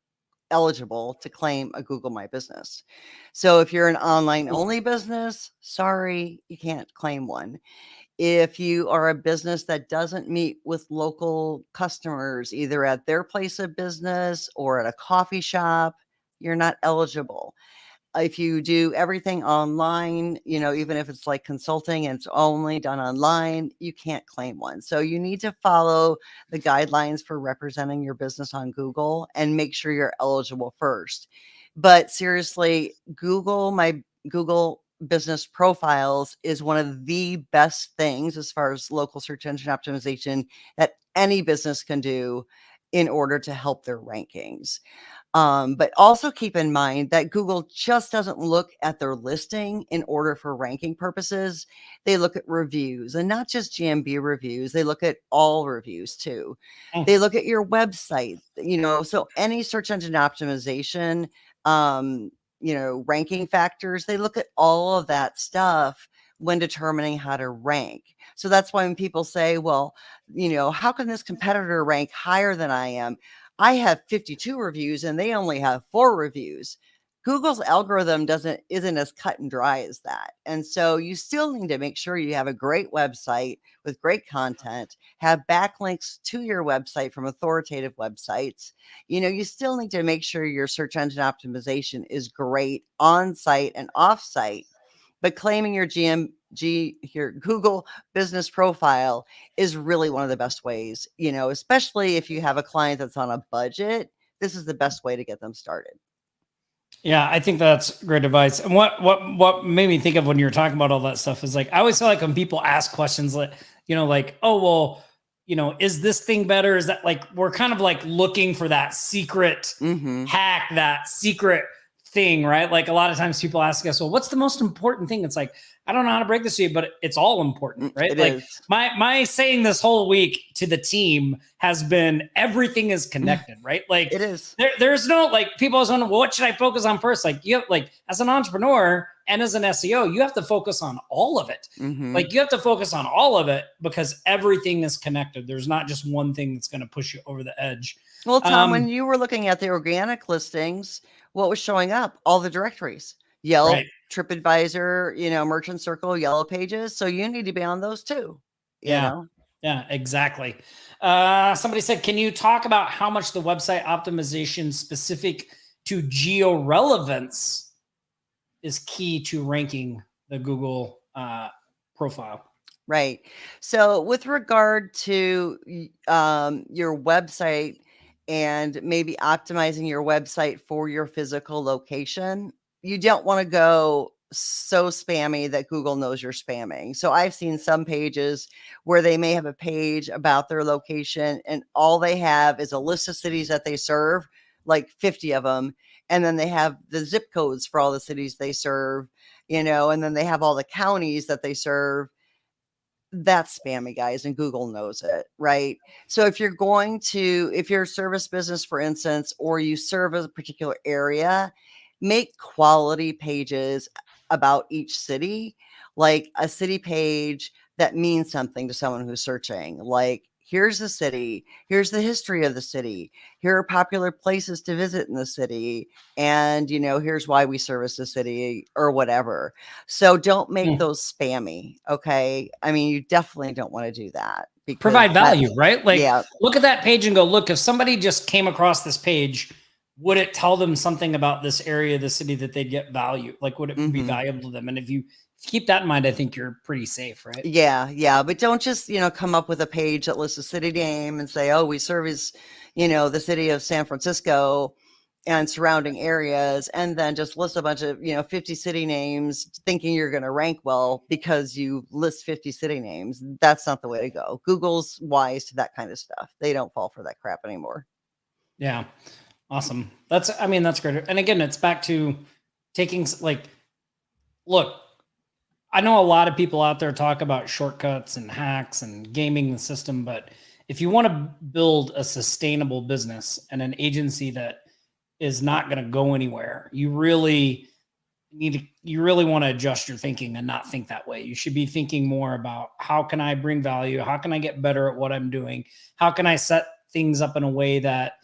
eligible to claim a Google My Business. So if you're an online only business, sorry, you can't claim one. If you are a business that doesn't meet with local customers, either at their place of business or at a coffee shop, you're not eligible. If you do everything online, even if it's like consulting and it's only done online, you can't claim one. So you need to follow the guidelines for representing your business on Google and make sure you're eligible first. But seriously, Google business profiles is one of the best things as far as local search engine optimization that any business can do in order to help their rankings. But also keep in mind that Google just doesn't look at their listing in order for ranking purposes. They look at reviews, and not just GMB reviews. They look at all reviews too. They look at your website, so any search engine optimization, ranking factors, they look at all of that stuff when determining how to rank. So that's why when people say, well, how can this competitor rank higher than I am? I have 52 reviews and they only have 4 reviews. Google's algorithm isn't as cut and dry as that. And so you still need to make sure you have a great website with great content, have backlinks to your website from authoritative websites. You still need to make sure your search engine optimization is great on site and off site. But claiming your your Google business profile is really one of the best ways, especially if you have a client that's on a budget. This is the best way to get them started. Yeah, I think that's great advice. And what made me think of when you were talking about all that stuff is like, I always feel like when people ask questions like, oh, well, is this thing better? Is that like, we're kind of like looking for that secret hack, that secret thing, right? Like a lot of times people ask us, well, what's the most important thing? It's like, I don't know how to break this to you, but it's all important, right? It like is. my saying this whole week to the team has been everything is connected, right? Like It is. There's no like people always wonder, well, what should I focus on first? Like you have like as an entrepreneur and as an SEO, you have to focus on all of it. Like you have to focus on all of it because everything is connected. There's not just one thing that's going to push you over the edge. Well, Tom, when you were looking at the organic listings, what was showing up? All the directories, Yelp, Right. TripAdvisor, Merchant Circle, Yellow Pages. So you need to be on those too. Yeah, exactly. Somebody said, can you talk about how much the website optimization specific to geo-relevance is key to ranking the Google profile? Right. So with regard to your website and maybe optimizing your website for your physical location, you don't want to go so spammy that Google knows you're spamming. So I've seen some pages where they may have a page about their location and all they have is a list of cities that they serve, like 50 of them. And then they have the zip codes for all the cities they serve, and then they have all the counties that they serve. That's spammy, guys, and Google knows it, right? So if you're a service business, for instance, or you serve a particular area, make quality pages about each city, like a city page that means something to someone who's searching. Like, here's the city, here's the history of the city, here are popular places to visit in the city, and here's why we service the city or whatever. So don't make those spammy, okay? I mean, you definitely don't want to do that. Provide value, right? Like look at that page and go, look, if somebody just came across this page, would it tell them something about this area of the city that they'd get value? Like, would it be valuable to them? And if you keep that in mind, I think you're pretty safe, right? Yeah. But don't just, come up with a page that lists a city name and say, oh, we service, the city of San Francisco and surrounding areas, and then just list a bunch of, 50 city names thinking you're going to rank well because you list 50 city names. That's not the way to go. Google's wise to that kind of stuff. They don't fall for that crap anymore. Yeah. Awesome. That's great. And again, it's back to taking look, I know a lot of people out there talk about shortcuts and hacks and gaming the system, but if you want to build a sustainable business and an agency that is not going to go anywhere, you really want to adjust your thinking and not think that way. You should be thinking more about how can I bring value? How can I get better at what I'm doing? How can I set things up in a way that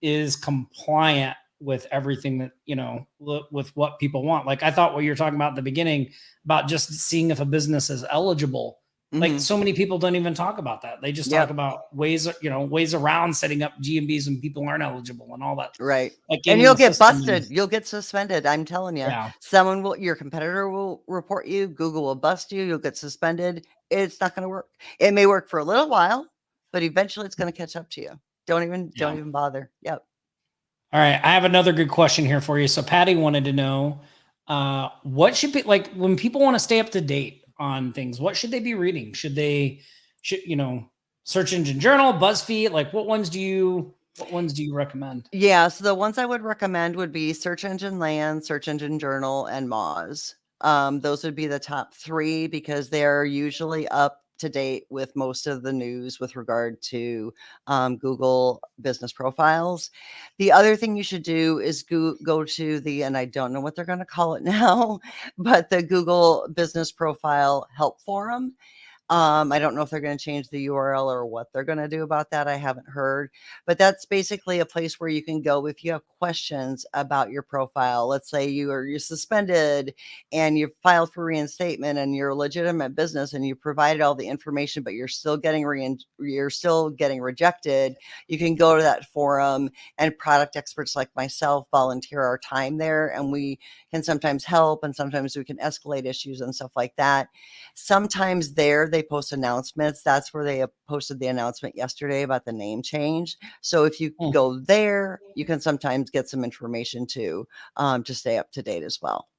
is compliant with everything that, with what people want? Like I thought what you were talking about at the beginning about just seeing if a business is eligible. Like so many people don't even talk about that. They just talk about ways around setting up GMBs when people aren't eligible and all that. Right. Like And you'll get busted. You'll get suspended. I'm telling you, your competitor will report you. Google will bust you. You'll get suspended. It's not going to work. It may work for a little while, but eventually it's going to catch up to you. Don't even bother. Yep. All right. I have another good question here for you. So Patty wanted to know, what should be like when people want to stay up to date on things, what should they be reading? Should Search Engine Journal, BuzzFeed, like what ones do you recommend? Yeah. So the ones I would recommend would be Search Engine Land, Search Engine Journal, and Moz. Those would be the top 3 because they're usually up to date with most of the news with regard to Google business profiles. The other thing you should do is go to and I don't know what they're going to call it now, but the Google Business Profile Help Forum. I don't know if they're going to change the URL or what they're going to do about that. I haven't heard, but that's basically a place where you can go if you have questions about your profile. Let's say you're suspended and you filed for reinstatement and you're a legitimate business and you provided all the information, but you're still getting rejected. You can go to that forum, and product experts like myself volunteer our time there, and we can sometimes help and sometimes we can escalate issues and stuff like that. Sometimes they post announcements. That's where they posted the announcement yesterday about the name change. So if you go there, you can sometimes get some information too, to stay up to date as well.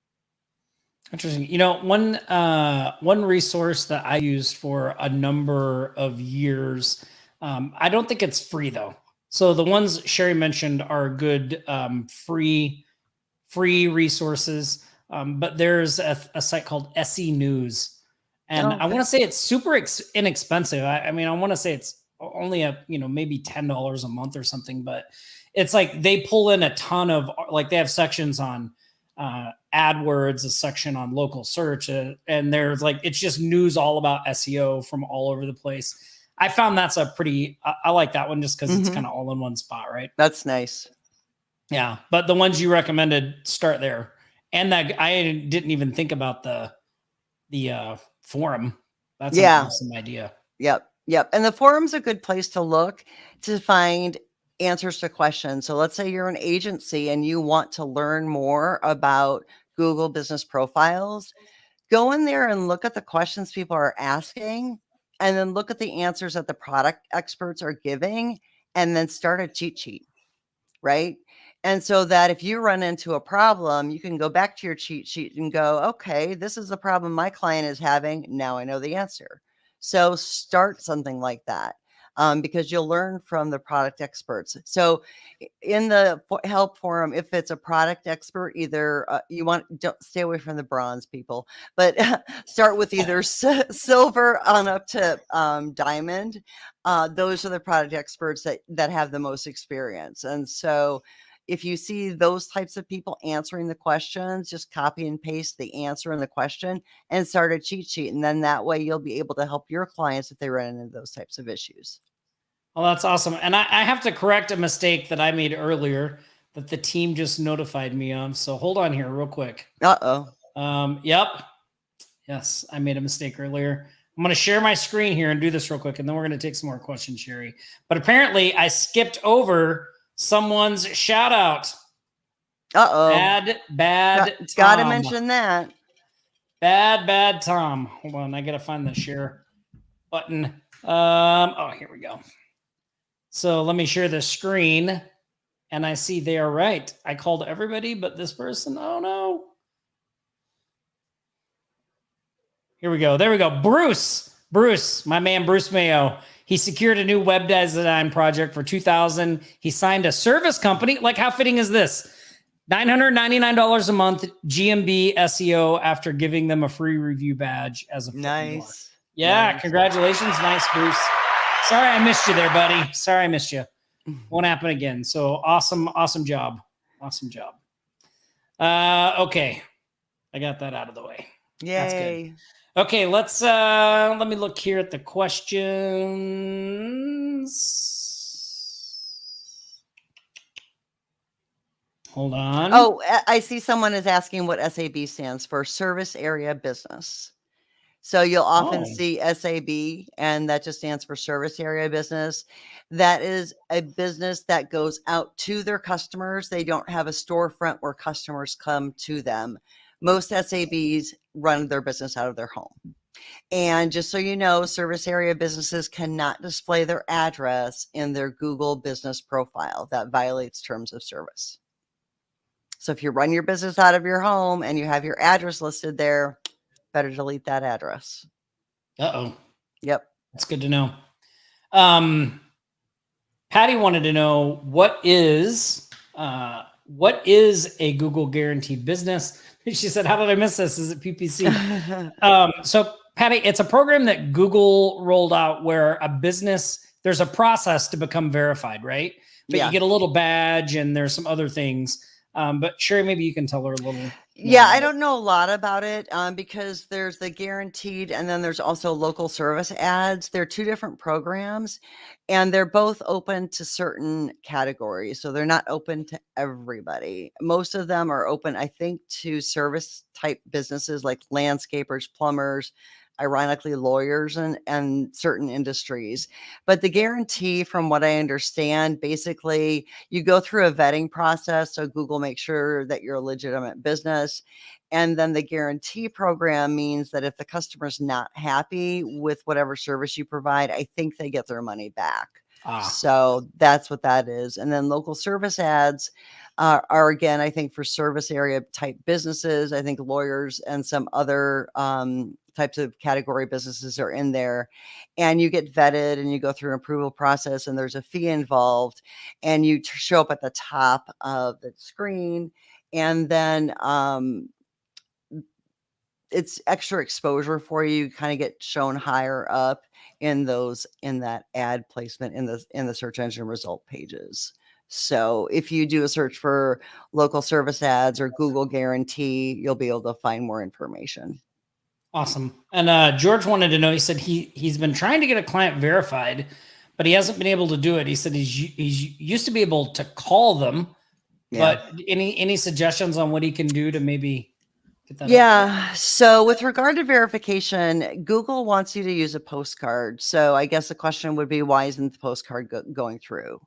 Interesting. One resource that I used for a number of years, I don't think it's free though. So the ones Sherry mentioned are good free resources, but there's a site called SE News. And I want to say it's super inexpensive. I mean, I want to say it's only maybe $10 a month or something, but it's like they pull in a ton of, like they have sections on AdWords, a section on local search, and there's like, it's just news all about SEO from all over the place. I found that's I like that one just because it's kind of all in one spot, right? That's nice. Yeah. But the ones you recommended, start there. And that I didn't even think about the forum. That's an awesome idea. Yep. And the forum's a good place to look to find answers to questions. So let's say you're an agency and you want to learn more about Google business profiles. Go in there and look at the questions people are asking, and then look at the answers that the product experts are giving, and then start a cheat sheet, right? And so that if you run into a problem, you can go back to your cheat sheet and go, okay, this is the problem my client is having. Now I know the answer. So start something like that, because you'll learn from the product experts. So in the help forum, if it's a product expert, either don't stay away from the bronze people, but start with either silver on up to diamond. Those are the product experts that have the most experience. And so if you see those types of people answering the questions, just copy and paste the answer and the question and start a cheat sheet. And then that way you'll be able to help your clients if they run into those types of issues. Well, that's awesome. And I have to correct a mistake that I made earlier that the team just notified me of. So hold on here real quick. Yep. Yes, I made a mistake earlier. I'm going to share my screen here and do this real quick, and then we're going to take some more questions, Sherry. But apparently I skipped over someone's shout out. Bad Tom. Gotta mention that. Bad Tom. Hold on, I gotta find the share button. Here we go. So let me share the screen, and I see they are right. I called everybody but this person. Oh no. Here we go. There we go. Bruce, my man Bruce Mayo. He secured a new web design project for $2,000. He signed a service company. Like, how fitting is this? $999 a month, GMB SEO, after giving them a free review badge as a Nice. Yeah, Nice. congratulations. Nice, Bruce. Sorry I missed you there, buddy. Sorry I missed you. Won't happen again. So awesome job. Awesome job. Okay. I got that out of the way. Yay. That's good. Okay, let me look here at the questions. Hold on. Oh, I see someone is asking what SAB stands for, service area business. So you'll often see SAB, and that just stands for service area business. That is a business that goes out to their customers. They don't have a storefront where customers come to them. Most SABs run their business out of their home. And just so you know, service area businesses cannot display their address in their Google business profile. That violates terms of service. So if you run your business out of your home and you have your address listed there, better delete that address. Uh-oh. Yep. That's good to know. Patty wanted to know what is a Google guaranteed business? She said, how did I miss this? Is it PPC? So Patty, it's a program that Google rolled out where a business, there's a process to become verified, right? But you get a little badge and there's some other things. But Sherry, maybe you can tell her a little. Yeah, I don't know a lot about it because there's the guaranteed and then there's also local service ads. They're two different programs and they're both open to certain categories. So they're not open to everybody. Most of them are open, I think, to service type businesses like landscapers, plumbers, ironically lawyers and certain industries. But the guarantee, from what I understand, basically you go through a vetting process. So Google makes sure that you're a legitimate business. And then the guarantee program means that if the customer's not happy with whatever service you provide, I think they get their money back. So that's what that is. And then local service ads are again, I think, for service area type businesses. I think lawyers and some other types of category businesses are in there, and you get vetted and you go through an approval process and there's a fee involved, and you show up at the top of the screen, and then it's extra exposure for you. You kind of get shown higher up in that ad placement in the search engine result pages. So if you do a search for local service ads or Google guarantee, you'll be able to find more information. Awesome. And George wanted to know, he said he's been trying to get a client verified, but he hasn't been able to do it. He said he's used to be able to call them, but any suggestions on what he can do to maybe get that? Yeah. So with regard to verification, Google wants you to use a postcard. So I guess the question would be, why isn't the postcard going through?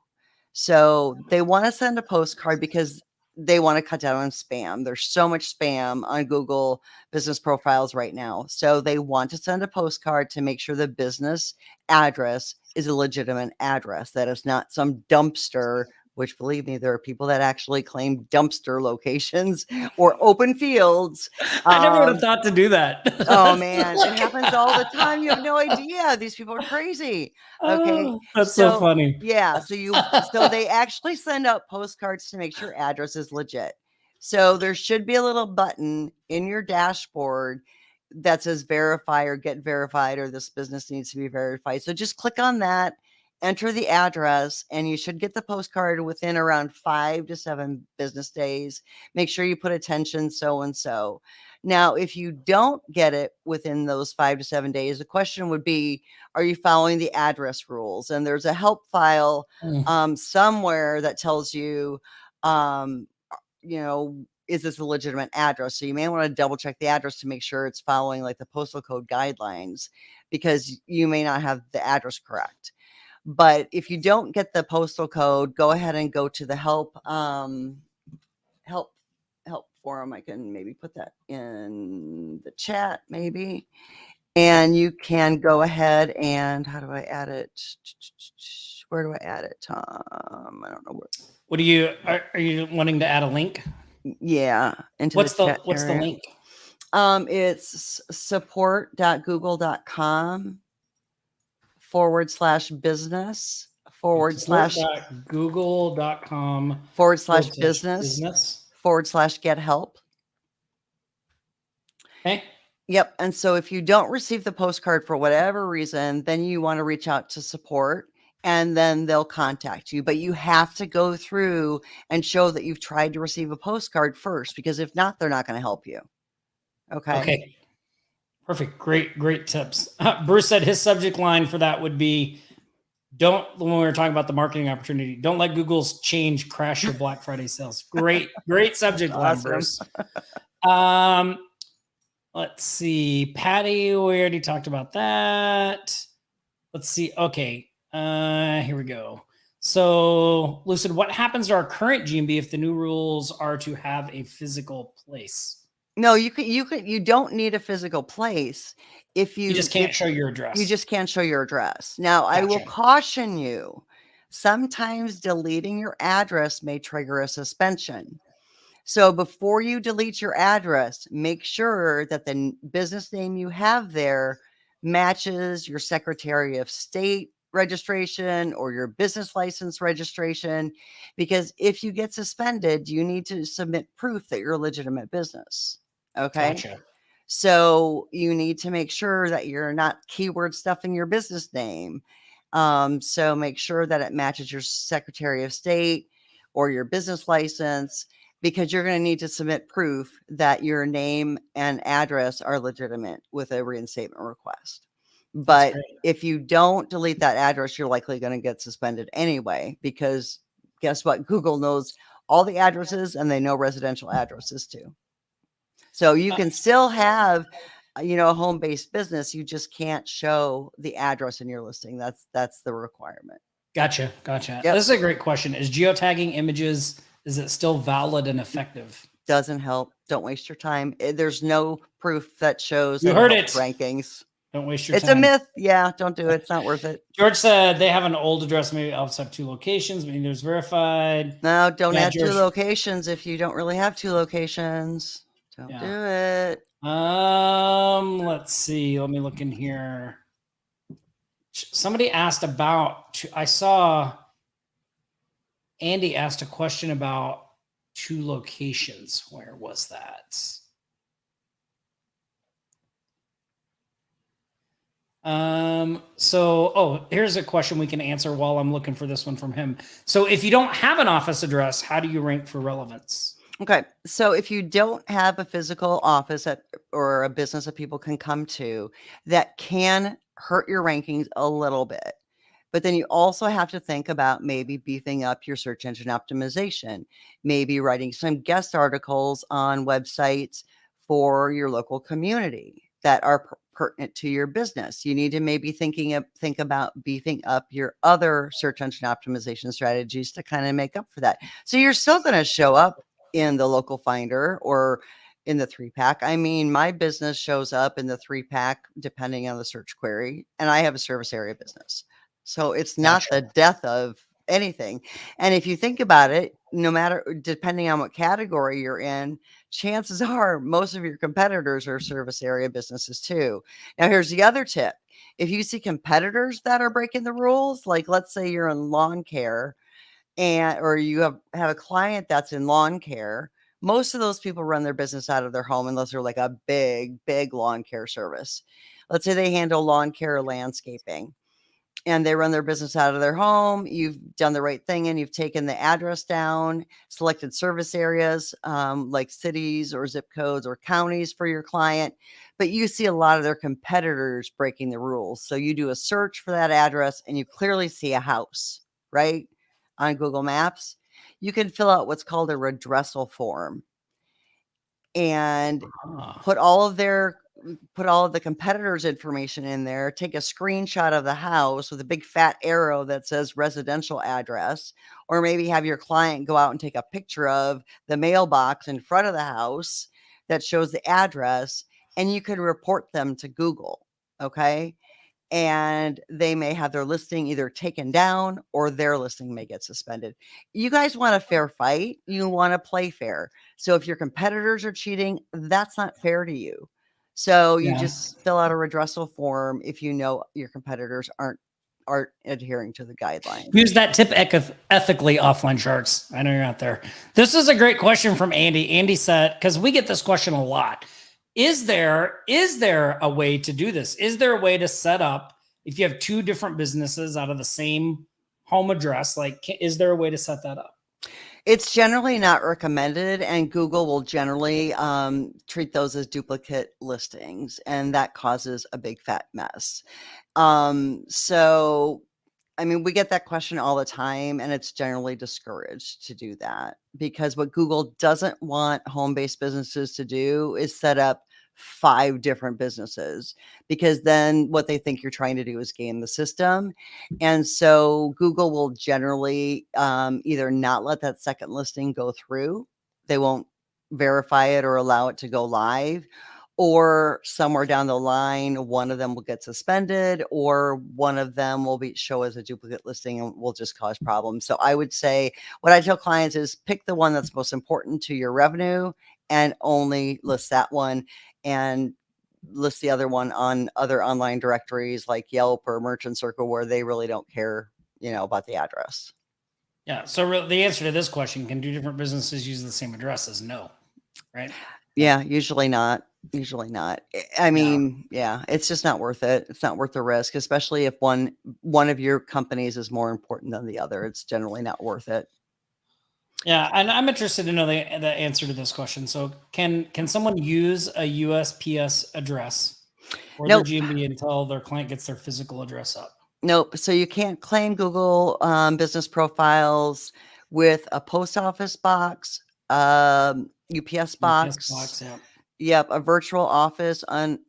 So they want to send a postcard because they want to cut down on spam. There's so much spam on Google business profiles right now. So they want to send a postcard to make sure the business address is a legitimate address, that is not some dumpster, which, believe me, there are people that actually claim dumpster locations or open fields. I never would have thought to do that. Oh man, it happens all the time. You have no idea. These people are crazy. Okay. Oh, that's so funny. Yeah. So they actually send out postcards to make sure address is legit. So there should be a little button in your dashboard that says verify or get verified, or this business needs to be verified. So just click on that, enter the address, and you should get the postcard within around 5 to 7 business days. Make sure you put attention so-and-so. Now, if you don't get it within those 5 to 7 days, the question would be, are you following the address rules? And there's a help file somewhere that tells you, is this a legitimate address? So you may want to double check the address to make sure it's following like the postal code guidelines, because you may not have the address correct. But if you don't get the postal code, go ahead and go to the help forum. I can maybe put that in the chat maybe. And you can go ahead and, how do I add it? Where do I add it, Tom? I don't know where. What are you wanting to add a link? Yeah. What's the link? It's support.google.com/business/google.com/business/. /get help. Okay. Yep. And so if you don't receive the postcard for whatever reason, then you want to reach out to support and then they'll contact you. But you have to go through and show that you've tried to receive a postcard first, because if not, they're not going to help you. Okay. Okay. Perfect. Great tips. Bruce said his subject line for that would be, when we were talking about the marketing opportunity, don't let Google's change crash your Black Friday sales. Great subject line, Awesome. Bruce. Let's see. Patty, we already talked about that. Let's see. Okay. Here we go. So, Lucid, what happens to our current GMB if the new rules are to have a physical place? No, you don't need a physical place if You just can't show your address. You just can't show your address. Now, Gotcha. I will caution you, sometimes deleting your address may trigger a suspension. So before you delete your address, make sure that the business name you have there matches your Secretary of State registration or your business license registration, because if you get suspended, you need to submit proof that you're a legitimate business. Okay. Gotcha. So you need to make sure that you're not keyword stuffing your business name. So make sure that it matches your Secretary of State or your business license, because you're going to need to submit proof that your name and address are legitimate with a reinstatement request. But if you don't delete that address, you're likely going to get suspended anyway, because guess what? Google knows all the addresses and they know residential addresses too. So you can still have, a home-based business. You just can't show the address in your listing. That's the requirement. Gotcha. Yep. This is a great question. Is geotagging images, is it still valid and effective? Doesn't help. Don't waste your time. There's no proof that shows you heard it rankings. Don't waste your time. It's a myth. Yeah, don't do it. It's not worth it. George said they have an old address. Maybe also have 2 locations, but there's verified. No, don't add George. 2 locations if you don't really have 2 locations. Don't do it. Let's see. Let me look in here. Somebody asked about, I saw Andy asked a question about 2 locations. Where was that? Here's a question we can answer while I'm looking for this one from him. So if you don't have an office address, how do you rank for relevance? Okay. So if you don't have a physical office or a business that people can come to, that can hurt your rankings a little bit. But then you also have to think about maybe beefing up your search engine optimization, maybe writing some guest articles on websites for your local community that are pertinent to your business. You need to maybe think about beefing up your other search engine optimization strategies to kind of make up for that. So you're still going to show up in the local finder or in the 3-pack. I mean, my business shows up in the 3-pack depending on the search query, and I have a service area business. So it's not the death of anything. And if you think about it, depending on what category you're in, chances are most of your competitors are service area businesses too. Now, here's the other tip. If you see competitors that are breaking the rules, like let's say you're in lawn care or you have a client that's in lawn care, most of those people run their business out of their home unless they're like a big lawn care service. Let's say they handle lawn care or landscaping, and they run their business out of their home. You've done the right thing and you've taken the address down, selected service areas like cities or zip codes or counties for your client, but you see a lot of their competitors breaking the rules. So you do a search for that address and you clearly see a house, right, on Google Maps. You can fill out what's called a redressal form and put all of the competitors' information in there, take a screenshot of the house with a big fat arrow that says residential address, or maybe have your client go out and take a picture of the mailbox in front of the house that shows the address, and you can report them to Google. Okay. And they may have their listing either taken down or their listing may get suspended. You guys want a fair fight. You want to play fair. So if your competitors are cheating, that's not fair to you. So you just fill out a redressal form if you know your competitors aren't aren't adhering to the guidelines. Use that tip ethically, offline sharks. I know you're out there. This is a great question from Andy. Andy said, because we get this question a lot. Is there a way to do this? Is there a way to set up, if you have two different businesses out of the same home address, like, is there a way to set that up? It's generally not recommended, and Google will generally treat those as duplicate listings, and that causes a big fat mess. So, I mean, we get that question all the time, and it's generally discouraged to do that, because what Google doesn't want home-based businesses to do is set up 5 different businesses, because then what they think you're trying to do is game the system. And so Google will generally either not let that second listing go through, they won't verify it or allow it to go live, or somewhere down the line, one of them will get suspended, or one of them will show as a duplicate listing and will just cause problems. So I would say, what I tell clients is pick the one that's most important to your revenue and only list that one, and list the other one on other online directories like Yelp or Merchant Circle, where they really don't care, about the address. Yeah. So the answer to this question, can 2 different businesses use the same address, is no, right? Yeah, usually not. I mean, it's just not worth it. It's not worth the risk, especially if one of your companies is more important than the other. It's generally not worth it. Yeah, and I'm interested to know the answer to this question. So can someone use a USPS address or Nope. their GMB until their client gets their physical address up? Nope. So you can't claim Google business profiles with a post office box, UPS box. Yeah. Yep, a virtual office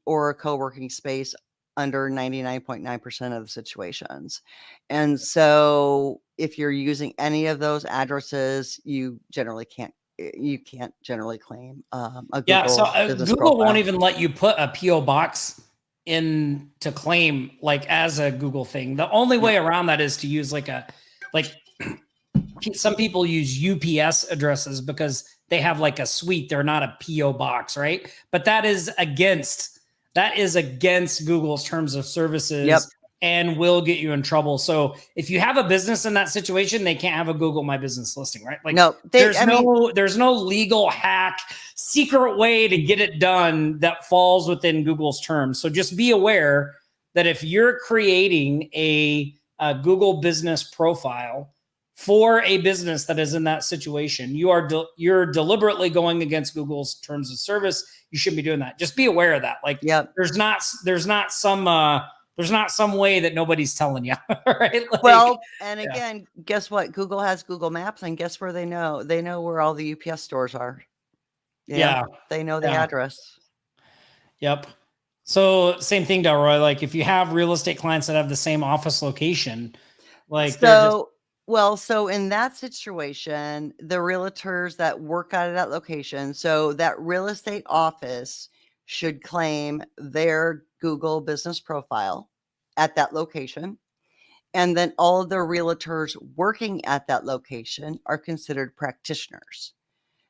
or a co-working space under 99.9% of the situations. And so if you're using any of those addresses, you can't generally claim a Google so business Google profile. won't even let you put a PO box in to claim, like, as a Google thing. The only way around that is to use some people use UPS addresses because they have like a suite. They're not a PO box, right? But that is against Google's terms of services and will get you in trouble. So if you have a business in that situation, they can't have a Google My Business listing, right? Like, no, there's no legal hack, secret way to get it done that falls within Google's terms. So just be aware that if you're creating a Google business profile for a business that is in that situation, you're deliberately going against Google's terms of service. You shouldn't be doing that. Just be aware of that. Like, there's not some way that nobody's telling you, right? Like, well, and again, guess what? Google has Google Maps, and guess where they know? They know where all the UPS stores are. They know the address. Yep. So same thing, Delroy. Like, if you have real estate clients that have the same office location, like, so in that situation, the realtors that work out of that location, so that real estate office should claim their Google business profile at that location. And then all of the realtors working at that location are considered practitioners.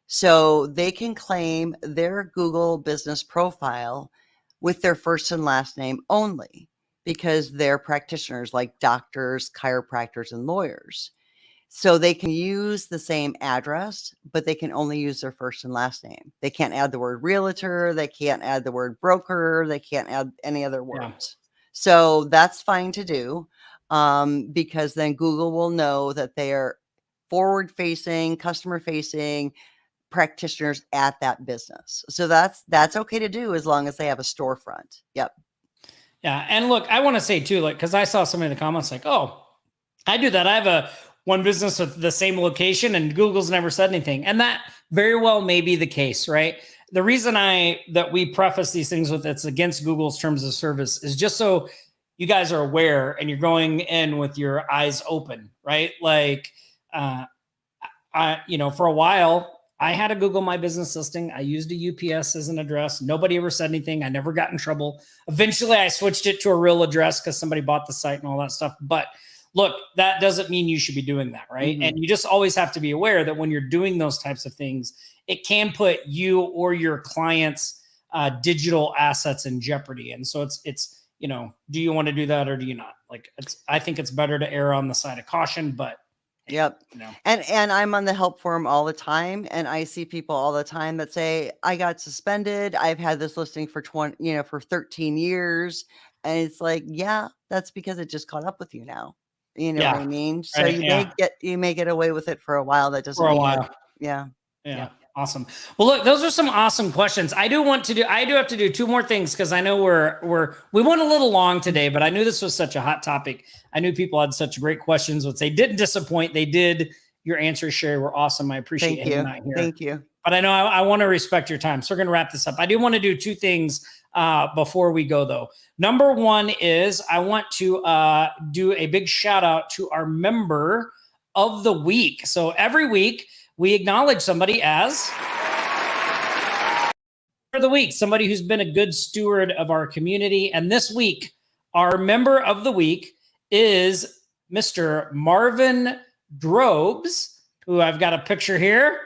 So they can claim their Google business profile with their first and last name only, because they're practitioners like doctors, chiropractors, and lawyers. So they can use the same address, but they can only use their first and last name. They can't add the word realtor. They can't add the word broker. They can't add any other words. So that's fine to do, because then Google will know that they are forward-facing, customer-facing practitioners at that business. So that's okay to do as long as they have a storefront. Yep. Yeah. And look, I want to say too, like, because I saw somebody in the comments like, oh, I do that. I have one business with the same location and Google's never said anything. And that very well may be the case, right? The reason that we preface these things with it's against Google's terms of service is just so you guys are aware and you're going in with your eyes open, right? Like, for a while, I had a Google My Business listing. I used a UPS as an address. Nobody ever said anything. I never got in trouble. Eventually, I switched it to a real address because somebody bought the site and all that stuff. But look, that doesn't mean you should be doing that, right? Mm-hmm. And you just always have to be aware that when you're doing those types of things, it can put you or your clients' digital assets in jeopardy. And so it's do you want to do that or do you not? Like, Like I think it's better to err on the side of caution, but Yep. you know. And I'm on the help forum all the time, and I see people all the time that say, I got suspended. I've had this listing for 13 years. And it's like, yeah, that's because it just caught up with you now. You know what I mean? So Right, you may get away with it for a while. That doesn't for a mean while. Yeah. Awesome. Well, look, those are some awesome questions. I do have to do two more things because I know we went a little long today, but I knew this was such a hot topic. I knew people had such great questions, which they didn't disappoint. They did. Your answers, Sherry, were awesome. I appreciate you hanging out here. Thank you. But I know I want to respect your time. So we're going to wrap this up. I do want to do two things before we go, though. Number one is I want to do a big shout out to our member of the week. So every week we acknowledge somebody as for the week, somebody who's been a good steward of our community. And this week, our member of the week is Mr. Marvin Drobes, who I've got a picture here.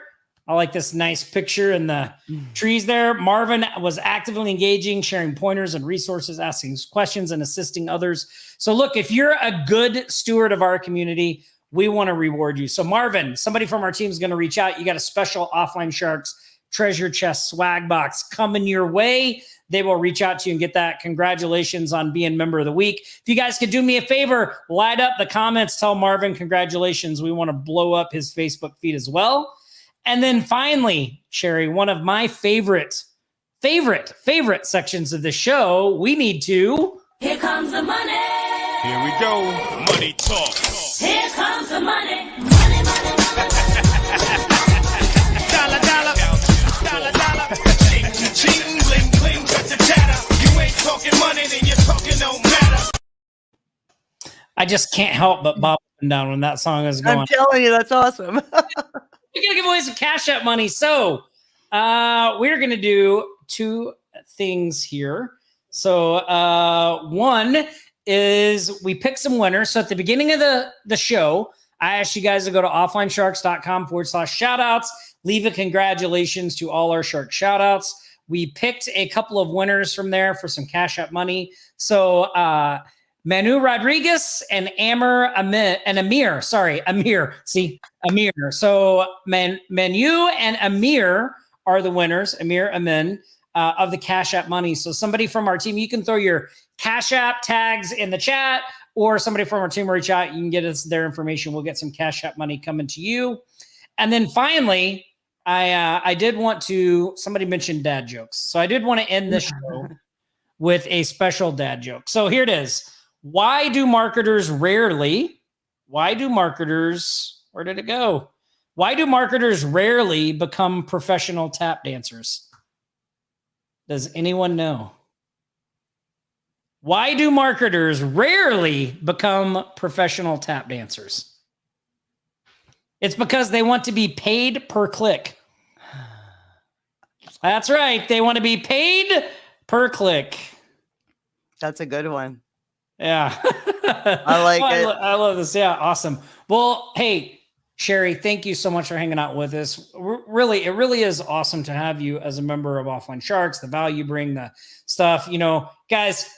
I like this nice picture in the trees there. Marvin was actively engaging, sharing pointers and resources, asking questions and assisting others. So look, if you're a good steward of our community, we want to reward you. So Marvin, somebody from our team is going to reach out. You got a special Offline Sharks treasure chest swag box coming your way. They will reach out to you and get that. Congratulations on being member of the week. If you guys could do me a favor, light up the comments, tell Marvin congratulations. We want to blow up his Facebook feed as well. And then finally, Sherry, one of my favorite sections of the show, we need to... Here comes the money. Here we go. Money talk. Here comes the money. Money, money, money. Dollar, dollar. Dollar, dollar. Ching, ching, bling, bling, cut the chatter. You ain't talking money, then you're talking no matter. I just can't help but bob up and down when that song is going. I'm telling you, that's awesome. We're going to give away some Cash App money. So we're going to do two things here. So one is we pick some winners. So at the beginning of the show, I asked you guys to go to offlinesharks.com/shoutouts, leave a congratulations to all our shark shoutouts. We picked a couple of winners from there for some Cash App money. So Manu Rodriguez and Amir. So Manu and Amir are the winners. Amir Amin of the Cash App money. So somebody from our team, you can throw your Cash App tags in the chat, or somebody from our team will reach out. You can get us their information. We'll get some Cash App money coming to you. And then finally, I did want to, somebody mentioned dad jokes. So I did want to end this show with a special dad joke. So here it is. Why do marketers rarely become professional tap dancers? Does anyone know? Why do marketers rarely become professional tap dancers? It's because they want to be paid per click. That's right. They want to be paid per click. That's a good one. Yeah. I like it. I love this. Yeah. Awesome. Well, hey, Sherry, thank you so much for hanging out with us. Really, it really is awesome to have you as a member of Offline Sharks, the value you bring, the stuff, guys,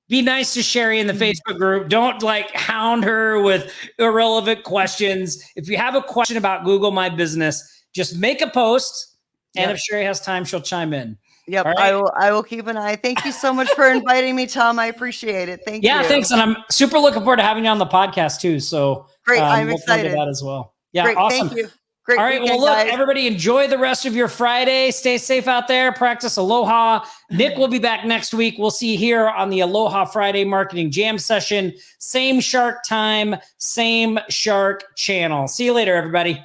be nice to Sherry in the Facebook group. Don't hound her with irrelevant questions. If you have a question about Google My Business, just make a post. And if Sherry has time, she'll chime in. Yep. Right? I will keep an eye. Thank you so much for inviting me, Tom. I appreciate it. Thank you. Yeah, thanks. And I'm super looking forward to having you on the podcast too. So great. I'm we'll excited. That as well. Yeah. Great, awesome. Thank you. Great. All right. Weekend, Well, look, guys. everybody enjoy the rest of your Friday. Stay safe out there. Practice Aloha. Nick will be back next week. We'll see you here on the Aloha Friday Marketing Jam session. Same shark time, same shark channel. See you later, everybody.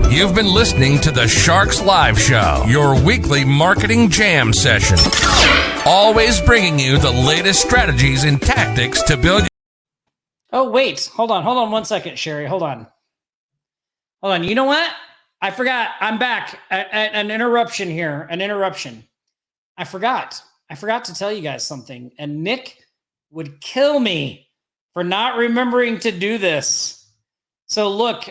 You've been listening to the Sharks Live Show, your weekly marketing jam session. Always bringing you the latest strategies and tactics to build. Oh, wait. Hold on 1 second, Sherry. Hold on. You know what? I forgot. I'm back. An interruption here. I forgot to tell you guys something. And Nick would kill me for not remembering to do this. So look,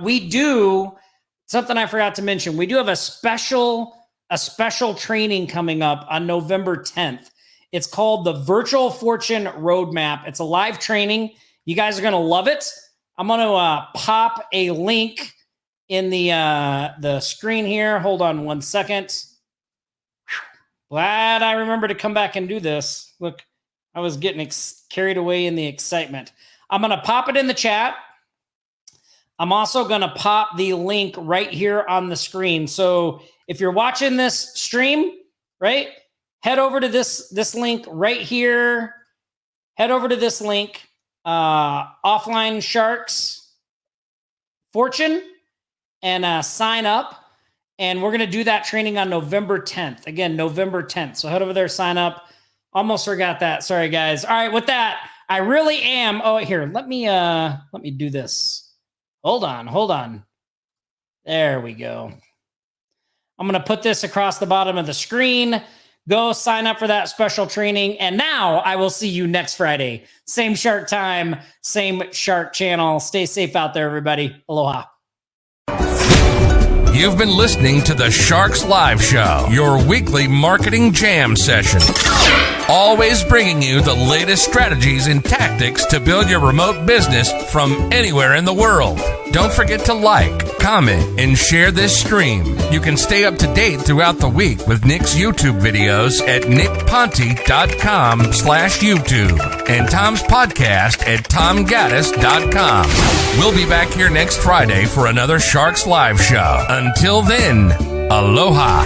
we do something I forgot to mention. We do have a special training coming up on November 10th. It's called the Virtual Fortune Roadmap. It's a live training. You guys are going to love it. I'm going to pop a link in the screen here. Hold on one second. Glad I remembered to come back and do this. Look, I was getting carried away in the excitement. I'm going to pop it in the chat. I'm also going to pop the link right here on the screen. So if you're watching this stream, right, head over to this link right here. Head over to this link, Offline Sharks Fortune, and sign up. And we're going to do that training on November 10th. Again, November 10th. So head over there, sign up. Almost forgot that. Sorry, guys. All right, with that, I really am. Oh, here, let me do this. Hold on. There we go. I'm going to put this across the bottom of the screen. Go sign up for that special training. And now I will see you next Friday. Same shark time, same shark channel. Stay safe out there, everybody. Aloha. You've been listening to the Sharks Live Show, your weekly marketing jam session. Always bringing you the latest strategies and tactics to build your remote business from anywhere in the world. Don't forget to like, comment, and share this stream. You can stay up to date throughout the week with Nick's YouTube videos at nickponte.com/YouTube and Tom's podcast at tomgaddis.com. We'll be back here next Friday for another Sharks Live Show. Until then, aloha.